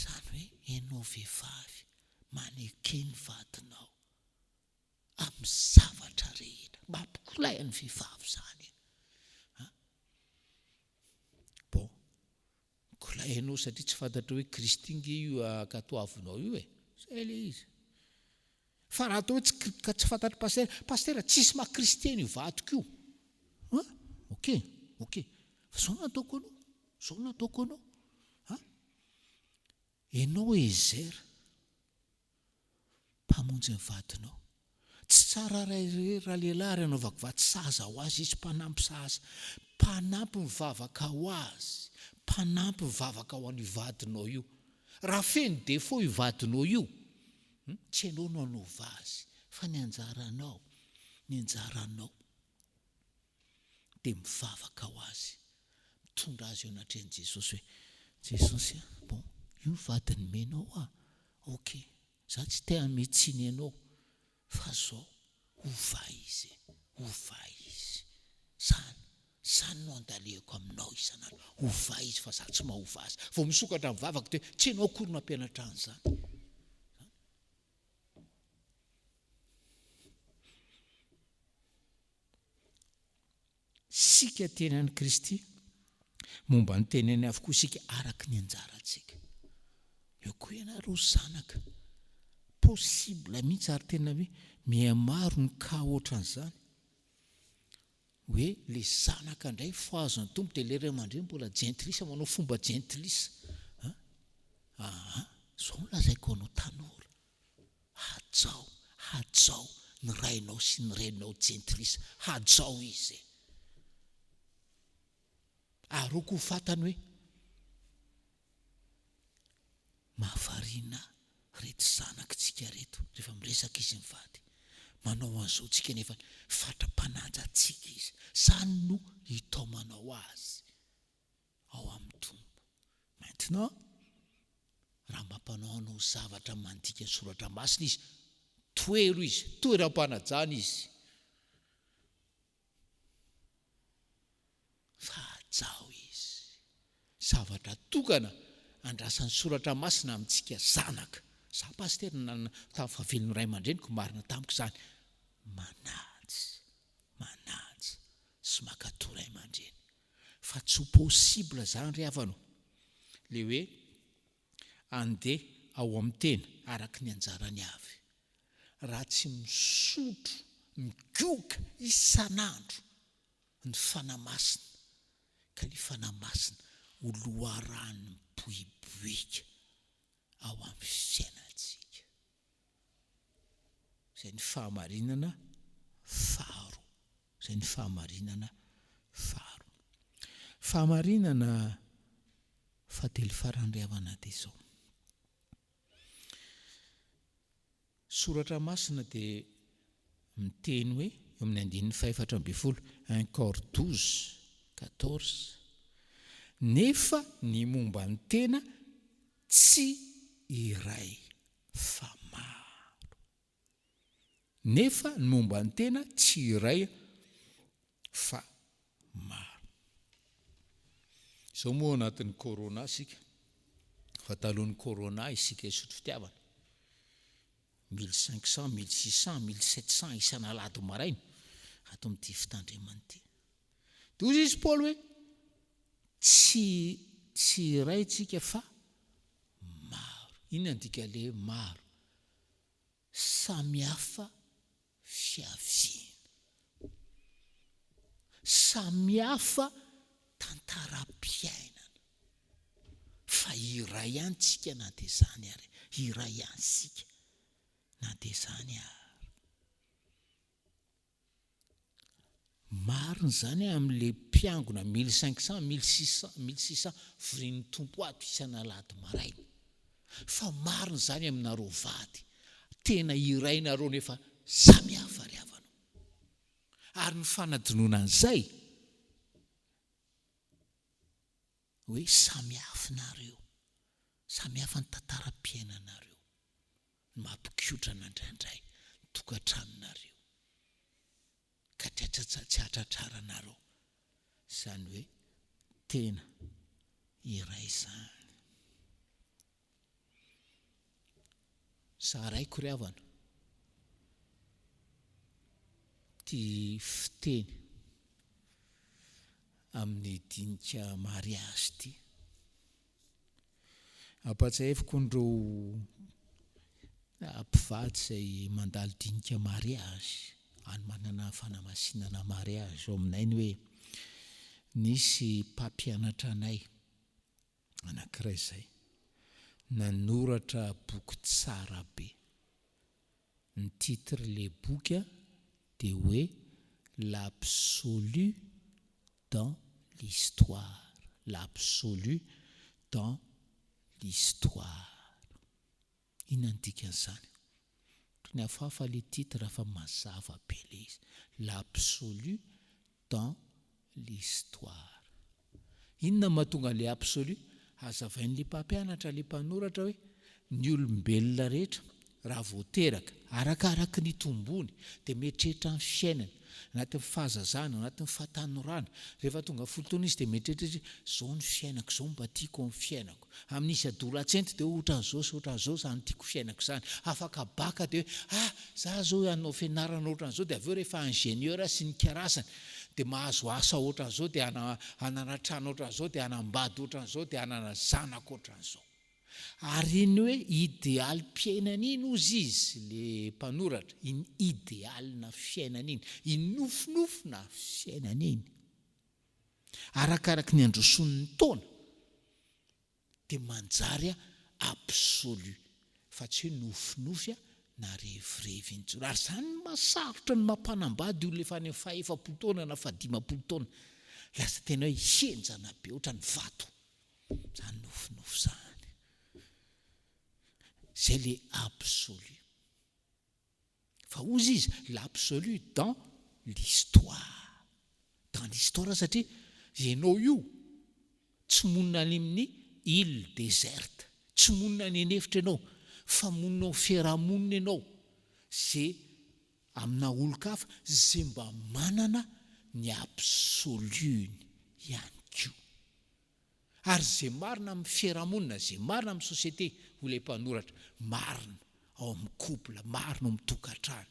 Zany hoe ianao vehivavy manekeny vadinao amin'ny zavatra rehetra, mampikolay ny vehivavy zany. Bon, kolay ianao satria tsy fantatra hoe Kristy nge io akatoavinao io e. Zay le izy. Fa raha atao hoe ka tsy fantatra pastera tsisy maha-kristiany io vadiko io. Ok. Zao no ataoko anao. Ianao ezera mpamonjy ny vadinao. Tsy tsara raha lehilahy ry anaovako vaty saza ho azy izy mpanampy saza. Mpanampy mivavaka ho azy. Mpanampy mivavaka ho an'io vadinao io. Raha feno défaut io vadinao io, tsy ianao no anova azy, fa ny anjaranao dia mivavaka ho azy, mitondra azy eo anatrehan'i Jesosy hoe Jesosy bon, io vadiny menao ok, za tsy te hametsiny ianao, fa zao ovay izy. Zany no andalehako aminao isan'andro. Ovay izy fa za tsy mahova azy. Vao misokatra mivavaka dia tsy ianao akory mampianatra an'izany. Sika tenan'i Kristy, momba ny tenany avokoa sika araka ny anjarantsika. Eo koa ianareo zanaka, possible mihitsy ary tena hoe mihamaro ny ka ohatran'izany. Hoe le zanaka indray foazony tompo dia le ray aman-dreny mbola jentilisa, manao fomba jentilisa. Zao no lazaiko anao tanora. Hajao ny rainao sy ny reninao jentilisa. Hajao izy. Aroko ho fantany hoe mahavariana reto zanakitsika reto rehefa miresaka izy mivady. Manao an'izao tsika nefa fatra-pananja tsika izy. Zany no hitaomanao azy ao amin'ny tombo. Maintenant, raha mampanao anao zavatra mandika ny soratra masina izy, toeram-panajana izy. Fa hajao izy. Zavatra tokana andrasan'ny soratra masina amintsika zanaka. Za pastera tamin'ny fahavelon'ny ray aman-dreniko marina tamiko zany. Manaja sy makatò ray aman-dreny. Fa tsy ho possible zany ry havanao. Le hoe andeha ao amin'ny tena araka ny anjarany avy. Raha tsy misotro, mikoka isan'andro ny fanamasina, ka ny fanamasina ho loharahany miboiboika ao amin'ny fiainantsika. Zay ny fahamarinana faharo. Fahamarinana fahatelo farany ry havana dia izao. Soratra masina dia miteny hoe eo amin'ny 4:14, 1 Cor 12:14. Nefa ny momba ny tena tsy iray fa maro. Nefa ny momba ny tena tsy iray fa maro. Izao moa anatin'ny corona isika, fa talohan'ny corona isika isotry fitiavana 1500, 1600, 1700 isana alahady maraina ato amin'ity fitandremana ity. Dia hoy izy Paoly hoe tsy iray tsika fa maro. Inona ndika le maro? Samihafa fiaviana, samihafa tantaram-piainana. Fa iray ihany tsika na dia zany ary. Iray ihany sika na dia zany ary. Marina zany amin'le mpiangona 1500, 1600 vorian'ny tompo ato isana alahady maraina. Fa marina zany aminareo vady. Tena iray nareo nefa samihafa ry havanao. Ary ny fanadinoana an'izay hoe samihafa nareo, samihafa ny tantaram-piainanareo, ny mampikotrana indraindray ny tokantranonareo, ka tsy hatratraranareo. Izany hoe tena iray izany. zaraiko ry havana ty fiteny amin'ny dinika mariazy ty. Ampatsaheviko ndreo mpivady izay mandalo dinika mariazy any manana fanamasinana mariazy ao aminay ny hoe nisy mpampianatra anay anankiray izay nanoratra boky tsara be. Ny titre le boky dia hoe l'absolu dans l'histoire. L'absolu dans l'histoire. Inona ny dikan'izany? Ny hafahafa le titre fa mazava be le izy. L'absolu dans l'histoire. Inona mahatonga le absolu? Hazavain'le mpampianatra le mpanoratra hoe ny olombelona rehetra raha voateraka arakaraka ny tombony dia mieritreritra ny fiainana anatin'ny fahazazana, anatin'ny fahatanorana. Rehefa tonga fotoana izy dia mieritreritra zao ny fiainako, zao mba tiako amin'ny fiainako. Amin'izy adolescente dia ohatran'izao sy ohatran'izao zany tiako fiainako zany. Afaka baka dia za zao hanao fianarana ohatran'izao dia avy eo rehefa ingénieur sy ny karasana dia mahazo asa ohatran'izao dia hanana trano ohatran'izao dia hanambady ohatran'izao dia hanana zanaka ohatran'izao. Ary iny hoe idéal mpiainana iny ozy izy le mpanoratra, iny idéalna fiainana iny, iny nofinofina fiainana iny. Arakaraka ny androson'ny taona dia manjary absolu fa tsy hoe nofinofy na revirevy intsony. Ary zany masarotra ny mampanambady olona efa any 4 taona na 15 taona. Lasa tena hoe henjana be ohatran'ny vato. Zany nofinofy zany. C'est l'absolu. Fa ozy izy l'absolu dans l'histoire. Dans l'histoire satria ianao io tsy monina any amin'ny île déserte, tsy monina any anefitra ianao, fa monina fiarahamonina ianao zay amina olo-kafa zay mba manana ny absoluny ihany koa. Ary zay marina amin'ny fiarahamonina, zay marina amin'ny société ho ilay mpanoratra, marina ao amin'ny couple, marina ao amin'ny tokantrano.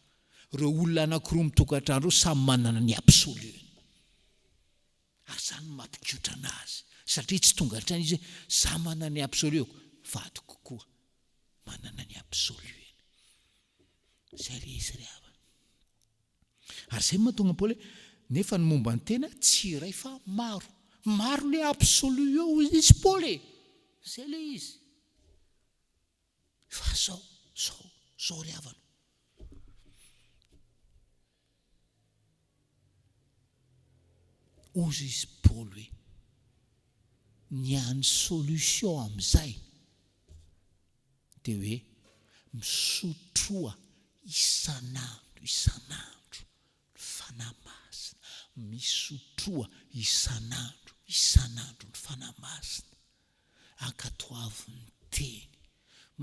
Ireo olona anankiroa mitokantrano ireo samy manana ny absoluny. Ary zany mampikotra anazy satria tsy tonga hatrany izy hoe za manana ny absoluko, vadiko koa manana ny absoluny. Zay le izy ry havana. Ary zay mahatonga Paoly nefa ny momba ny tena tsy iray fa maro. Maro le absolu eo izy Paoly. Zay le izy. Fa zao ry havana. Ozy izy Paoly hoe ny any solution amin'izay dia hoe misotroa isan'andro fanamasina. Misotroa isan'andro ny fanamasina. Ankatoavin'ny teny,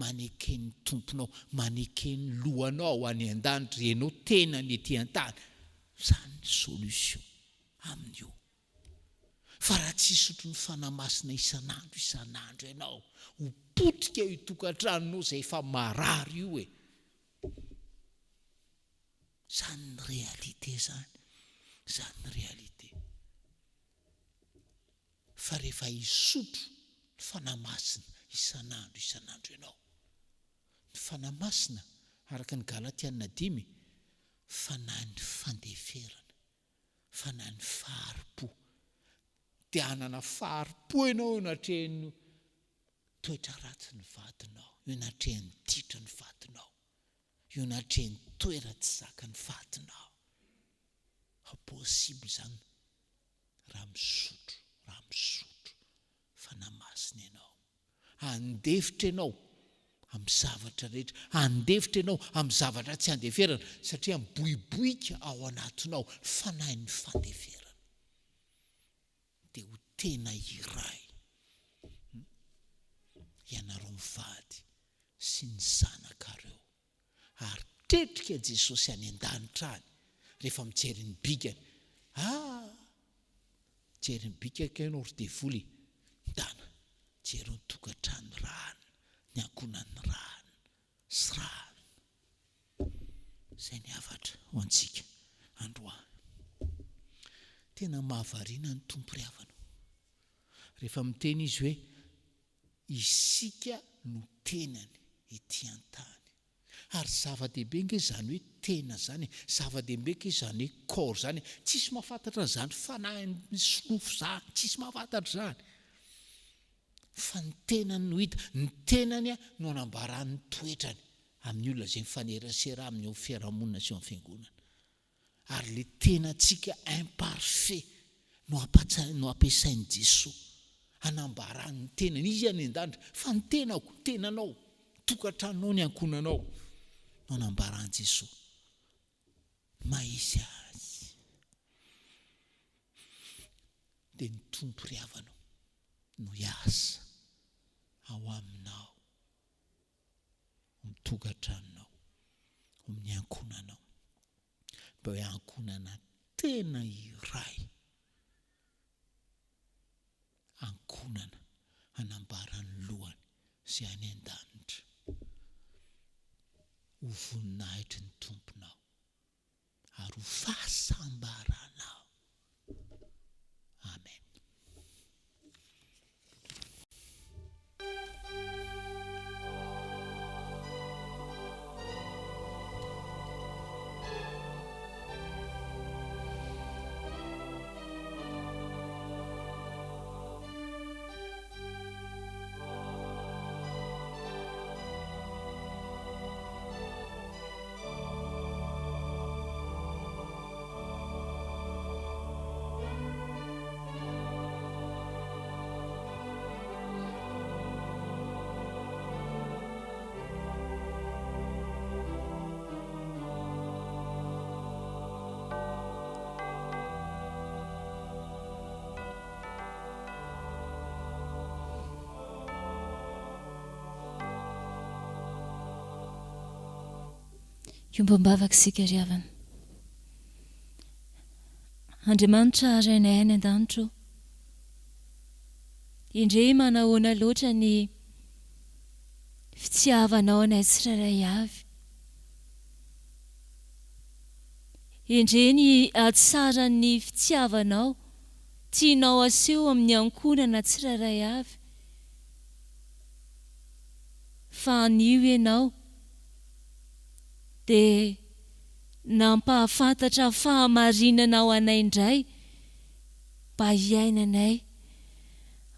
maneken'ny tomponao, maneken'ny lohanao any an-danitra, ianao tena ny ety an-tany. Zany ny solution amin'io. Fa raha tsy isotro ny fanamasina isan'andro ianao, ho potika io tokantranonao izay efa marary io e. Zany ny réalité zany. Zany ny réalité. Fa rehefa isotro ny fanamasina isan'andro ianao. Ny fanamasina araka ny Galatiana 5 fanahy ny fandeferana, fanahy ny faharipo. Dia hanana faharipo ianao anatrehany toetra ratsy ny vadinao, io anatrehany ditra ny vadinao, io anatrehany toera tsy zaka ny vadinao. Possible zany raha misotro fanamasina ianao. Andefitra ianao amin'ny zavatra rehetra, andefitra ianao amin'ny zavatra tsy andeferana satria miboiboika ao anatinao fanahy ny fandeferana. Dia ho tena iray ianareo mivady sy ny zanakareo. Ary tetrika Jesosy any an-danitra any rehefa mijery ny bikany. Jery ny bikaka ianao ry devoly, ndana jery ny tokantrano rano, ny ankonan'ny rano sy rano. Izay ny havatra ho antsika androany. Tena mahavariana ny tompo ry havana. Rehefa miteny izy hoe isika no tenany ety an-tany. Ary zava-dehibe nge zany hoe tena zany, zava-dehibe ke zany hoe corps zany. Tsisy mahafantatra zany fanahin'ny sonofo zany, tsisy mahafantatra zany. Fa ny tenany no hita, ny tenany no anambarany toetrany amin'ny olona izay mifanerasera amin'ny fiarahamonina sy amin'ny fiangonana. Ary le tenantsika imparfait no ampiasain'i Jesosy anambarany ny tenany. Izy any an-danitra fa ny tenako, tenanao, tokantranonao ny ankonanao no anambarany Jesosy. Maizy azy. Dia ny tompo ry havanao no hiasa ao aminao, amin'ny tokantranonao, amin'ny ankonanao, mba hoe ankonana tena iray, ankonana anambarany lohany sy any an-danitra. Ho voninahitry ny tomponao ary ho fahasambaranao. Amen. Iombam-bavaka sika ry havana. Andriamanitra arainay any an-danitro, indray manahoana loatra ny fitiavanao anay tsirairay avy. Indray ny atsaran'ny fitiavanao tianao aseho amin'ny ankonana tsirairay avy. Fa anio ianao dia nampahafantatra fahamarinanao anay indray, mba hiainanay,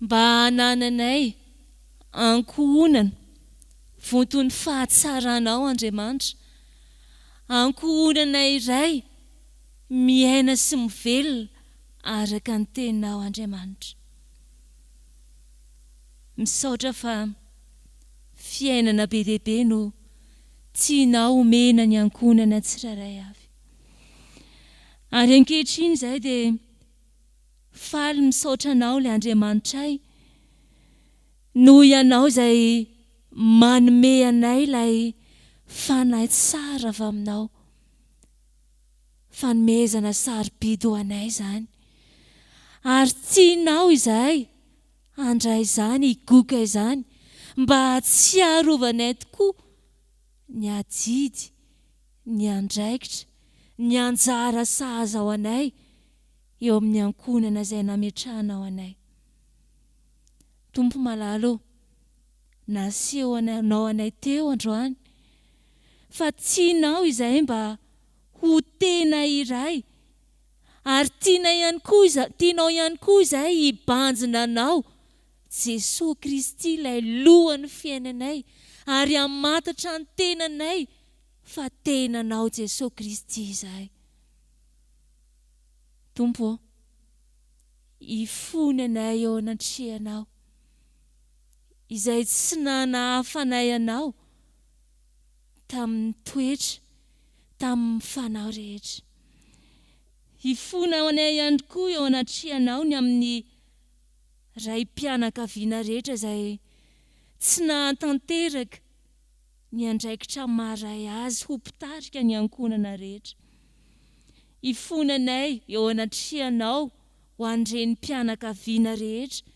mba hanananay ankohonana vontony fahatsaranao Andriamanitra, ankohonana iray miaina sy mivelona araka ny teninao Andriamanitra. Misaotra fa fiainana be dia be no tianao omena ny ankonana tsirairay avy. Ary ankehitriny izay dia faly misaotra anao ilay Andriamanitray, noho ianao izay manome anay ilay fanahy tsara avy aminao, fanomezana sarobidy ho anay izany. Ary tianao izay handray izany, higoka izany, mba tsy haharovanay tokoa ny adidy, ny andraikitra, ny anjara sahaza ao anay eo amin'ny ankonana izay nametrahanao anay. Tompo malalo, naseho anao anay teo androany, fa tianao izay mba ho tena iray, ary tianao ihany koa izay hibanjina anao Jesosy Kristy ilay lohan'ny fiainanay, ary hamantatra ny tenanay fa tenanao Jesosy Kristy izay. Tompo, hifony anay eo anatrehanao, izay tsy nanahafanay anao tamin'ny toetra, tamin'ny fanao rehetra. Hifona anay ihany koa eo anatrehanao ny amin'ny raim-pianakaviana rehetra izay tsy nahatanteraka ny andraikitra maray azy ho mpitarika ny ankonana rehetra. Hifona anay eo anatrehanao ho an'ireny mpianakaviana rehetra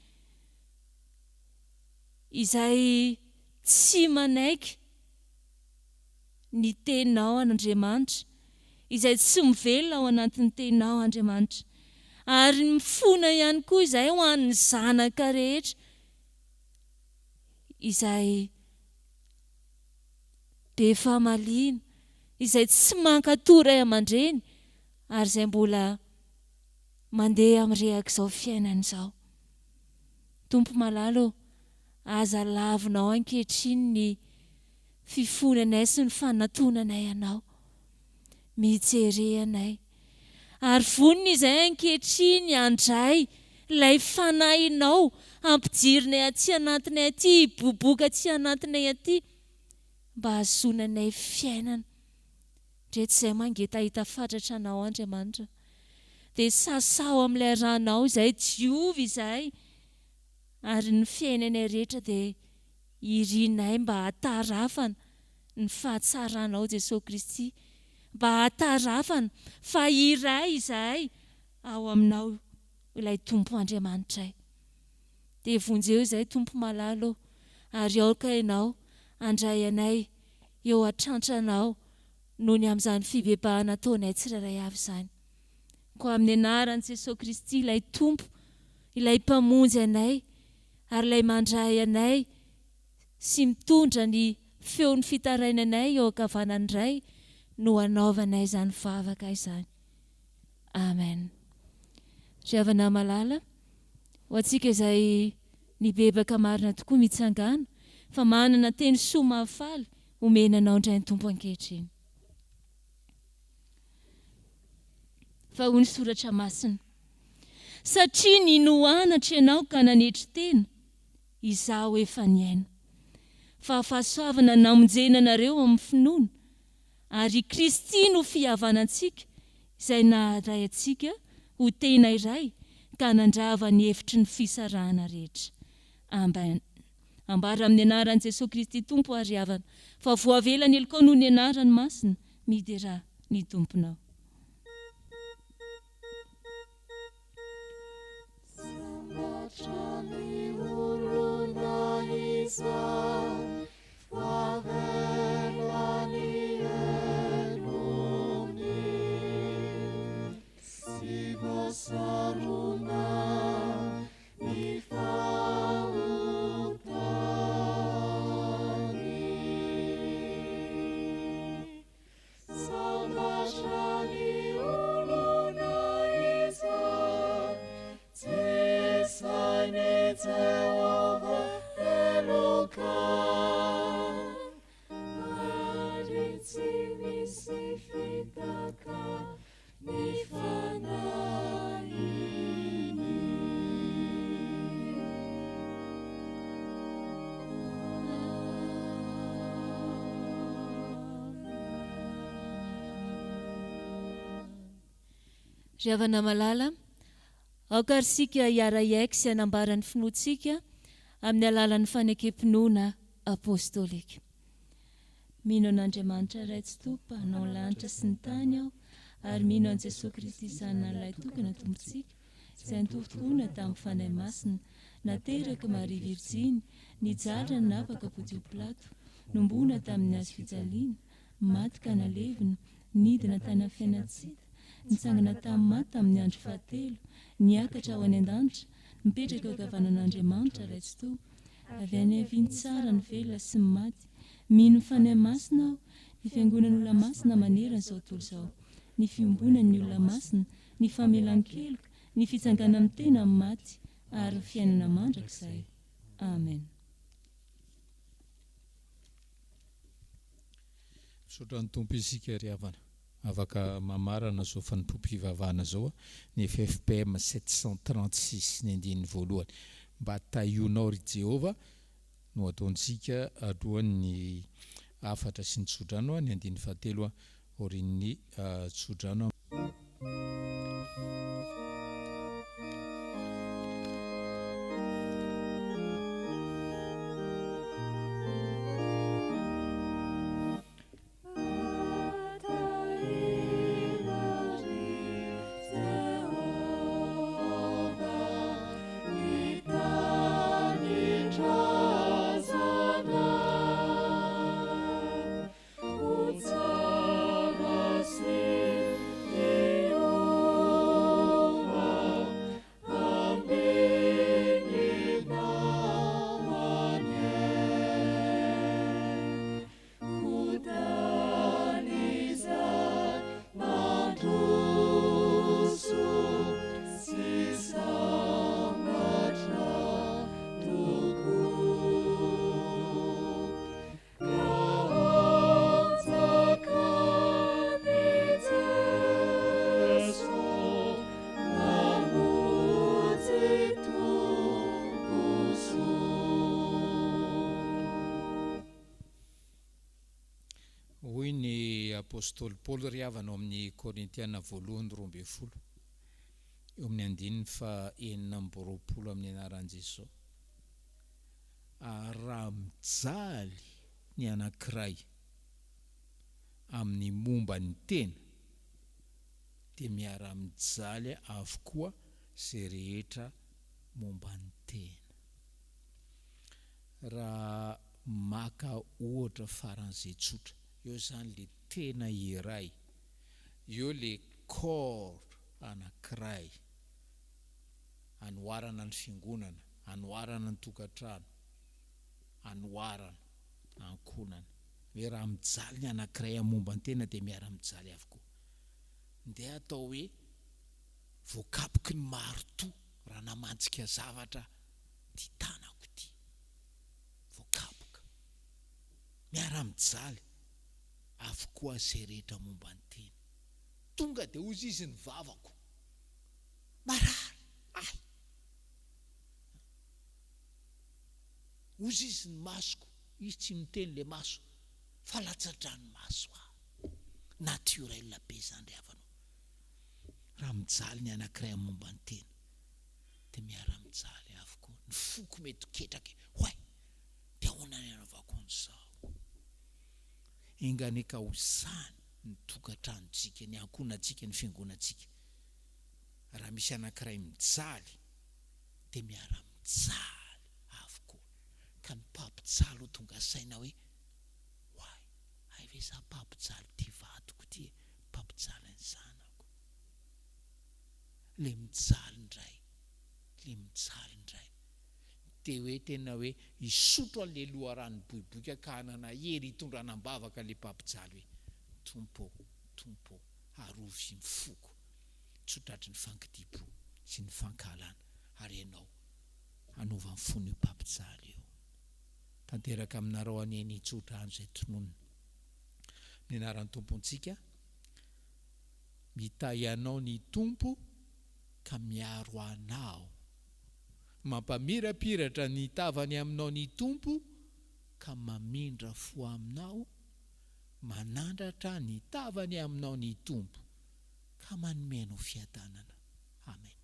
izay tsy manaiky ny tenao an'Andriamanitra izay tsy mivelona ao anatin'ny tenao Andriamanitra. Ary mifona ihany koa izay ho an'ny zanaka rehetra izay be fahamaliana, izay tsy mankatory aman-dreny ary izay mbola mandeha amin'irehak'izao fiainana izao. Tompo malalo, aza lavinao ankehitriny ny fifonanay sy ny fanatonanay anao. Mijereanay. Ary vonina izay ankehitriny andray ilay fanahinao ampijirina aty anatinay aty, hiboboka aty anatinay aty, mba hazonanay fiainana. Dreto izay mangitahita fatratra anao Andriamanitra. Dia sasao amin'ilay ranao izay diovy izay. Ary ny fiainanay rehetra dia irinay mba hatarafana ny fahatsaranao Jesosy Kristy. Mba hatarafana fa iray izay ao aminao ilay Tompo Andriamanitray. Dia vonjeo izay Tompo malalo, ary aoka ianao andray anay eo an-trantranao noho ny amin'izany fibebahana ataonay tsirairay avy izany. Ko amin'ny anaran'i Jesosy Kristy ilay Tompo, ilay mpamonjy anay, ary ilay mandray anay sy mitondra ny feon'ny fitarainanay eo ankavanany iray no anaovanay izany vavaka izany. Amen. Ry havana malala, ho antsika izay nibebaka marina tokoa mitsangana, fa manana teny soa mahafaly omenanao indray ny Tompo ankehitriny. Fa hoy ny soratra masina, satria ninoanatra ianao ka nanetry tena, izaho efa niaina. Fa fahasoavana namonjena anareo amin'ny finoana, ary Kristy no fihavanantsika izay naharay antsika ho tena iray ka nandrava ny hevitry ny fisarahana rehetra. Amen. Ambara amin'ny anaran'i Jesosy Kristy Tompo ary havana, fa voavelany elikao noho ny anarany masina, midera ny Tomponao. Ry havana malala, aoka ary sika hiara-iaika sy hanambara ny finoantsika amin'ny alalan'ny fanekempinoana apôstôlika. Mino an'Andriamanitra iray tsy topa, hanao ny lanitra sy ny tany aho, ary mino an' Jesosy Kristy sanan'ilay tokana tompontsika, izay nitovitonina tamin'ny fanahy masina, nateraka Maria Virjiny, nijalina ny napaka Pontio Pilato, nombona tamin'ny hazo fijaliana, maty ka nalevina, nidina tany amin'ny fiainatsika, nitsangana tamin'ny maty tamin'ny andro fahatelo, niakatra ao any an-danitra, mipetraka eo ankavanan'Andriamanitra iray tsy toa, avy any haviny tsara ny velona sy ny maty. Mino ny fanahy masina aho, ny fiangonan'ny olona masina manerana izao tontolo izao, ny fiombonan'ny olona masina, ny famelan-keloka, ny fitsangana amin'ny tena amin'ny maty, ary ny fiainana mandrakizay. Amen. Misaotra ny Tompo isika ry havana. Afaka mamarana zao Fanompoam-Pivavahana zao ny FFPM 736 ny andininy voalohany. Mba taionao ry Jehova no ataontsika alohan'ny afatra sy ny tsodrano ny andininy fahatelo orin'ny tsodrano. It's apôstôly Paoly ry avana ao amin'ny Korintiana 1:12 eo amin'ny 9:4 amin'ny anaran'i Jesosy. Raha mijaly ny anankiray amin'ny momba ny tena dia miara-mijaly avokoa izay rehetra momba ny tena. Raha maka ohatra faran'izay tsotra, eo zany le tena iray, eo le corps anankiray, anoharana ny fiangonana, anoharana ny tokantrano, anoharana ankonana. Hoe raha mijaly ny anankiray momba ny tena dia miara-mijaly avokoa. Ndeha atao hoe voakapoky ny marotoa raha namantsika zavatra ty tanako ty, voakapoka miara-mijaly avokoa izay rehetra momba ny tena. Tonga dia ozy izy ny vavako marary, ozy izy ny masoko, izy tsy miteny le maso fa latsadrany maso naturel be zany ry havanao. Raha mijaly ny anankiray momba ny tena dia miara-mijaly avokoa. Ny foko mety ketraka, hoay dia ahoana ny anaovako an'izao? Enganeka ho zany ny tokantranontsika, ny ankonantsika, ny fiangonantsika. Raha misy anankiray mijaly dia miara-mijaly avokoa. Ka ny mpampijaly ho tonga saina hoe hoay, ay ve za mpampijaly ty vadiko ty, mpampijaly ny zanako. Le mijaly indray, le mijaly indray. Dia hoe tena hoe isotro an'le loharano boiboika ka hanana hery hitondranam-bavaka le mpampijaly hoe tompo, tompo, arovy ny foko, tsotratry ny fankidipo sy ny fankalana, ary ianao anova ny fony io mpampijaly io. Tanteraka aminareo aneny tsotra an'izay tononona. Ny anaran'ny tompontsika, mitahy anao ny tompo ka miaro anao, mampamirapiratra ny tavany aminao ny tompo ka mamindra fo aminao, manandratra ny tavany aminao ny tompo ka manome anao fiadanana. Amen.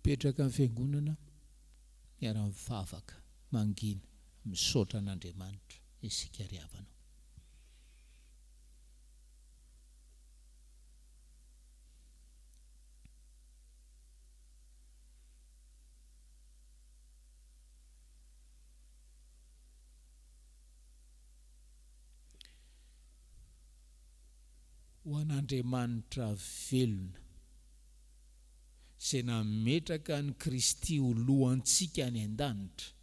Petraka amin'ny fiangonana, miara-mivavaka, mangina, misaotra an'Andriamanitra isika ry havanao. Ho an'Andriamanitra velona izay nametraka ny Kristy ho lohantsika any an-danitra,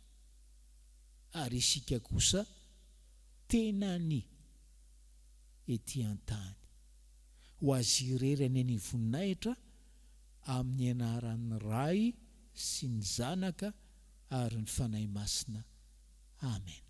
ary isika kosa tena ny ety an-tany. Ho azy irery any voninahitra amin'ny anaran'ny Ray sy ny Zanaka ary ny fanahy masina. Amen.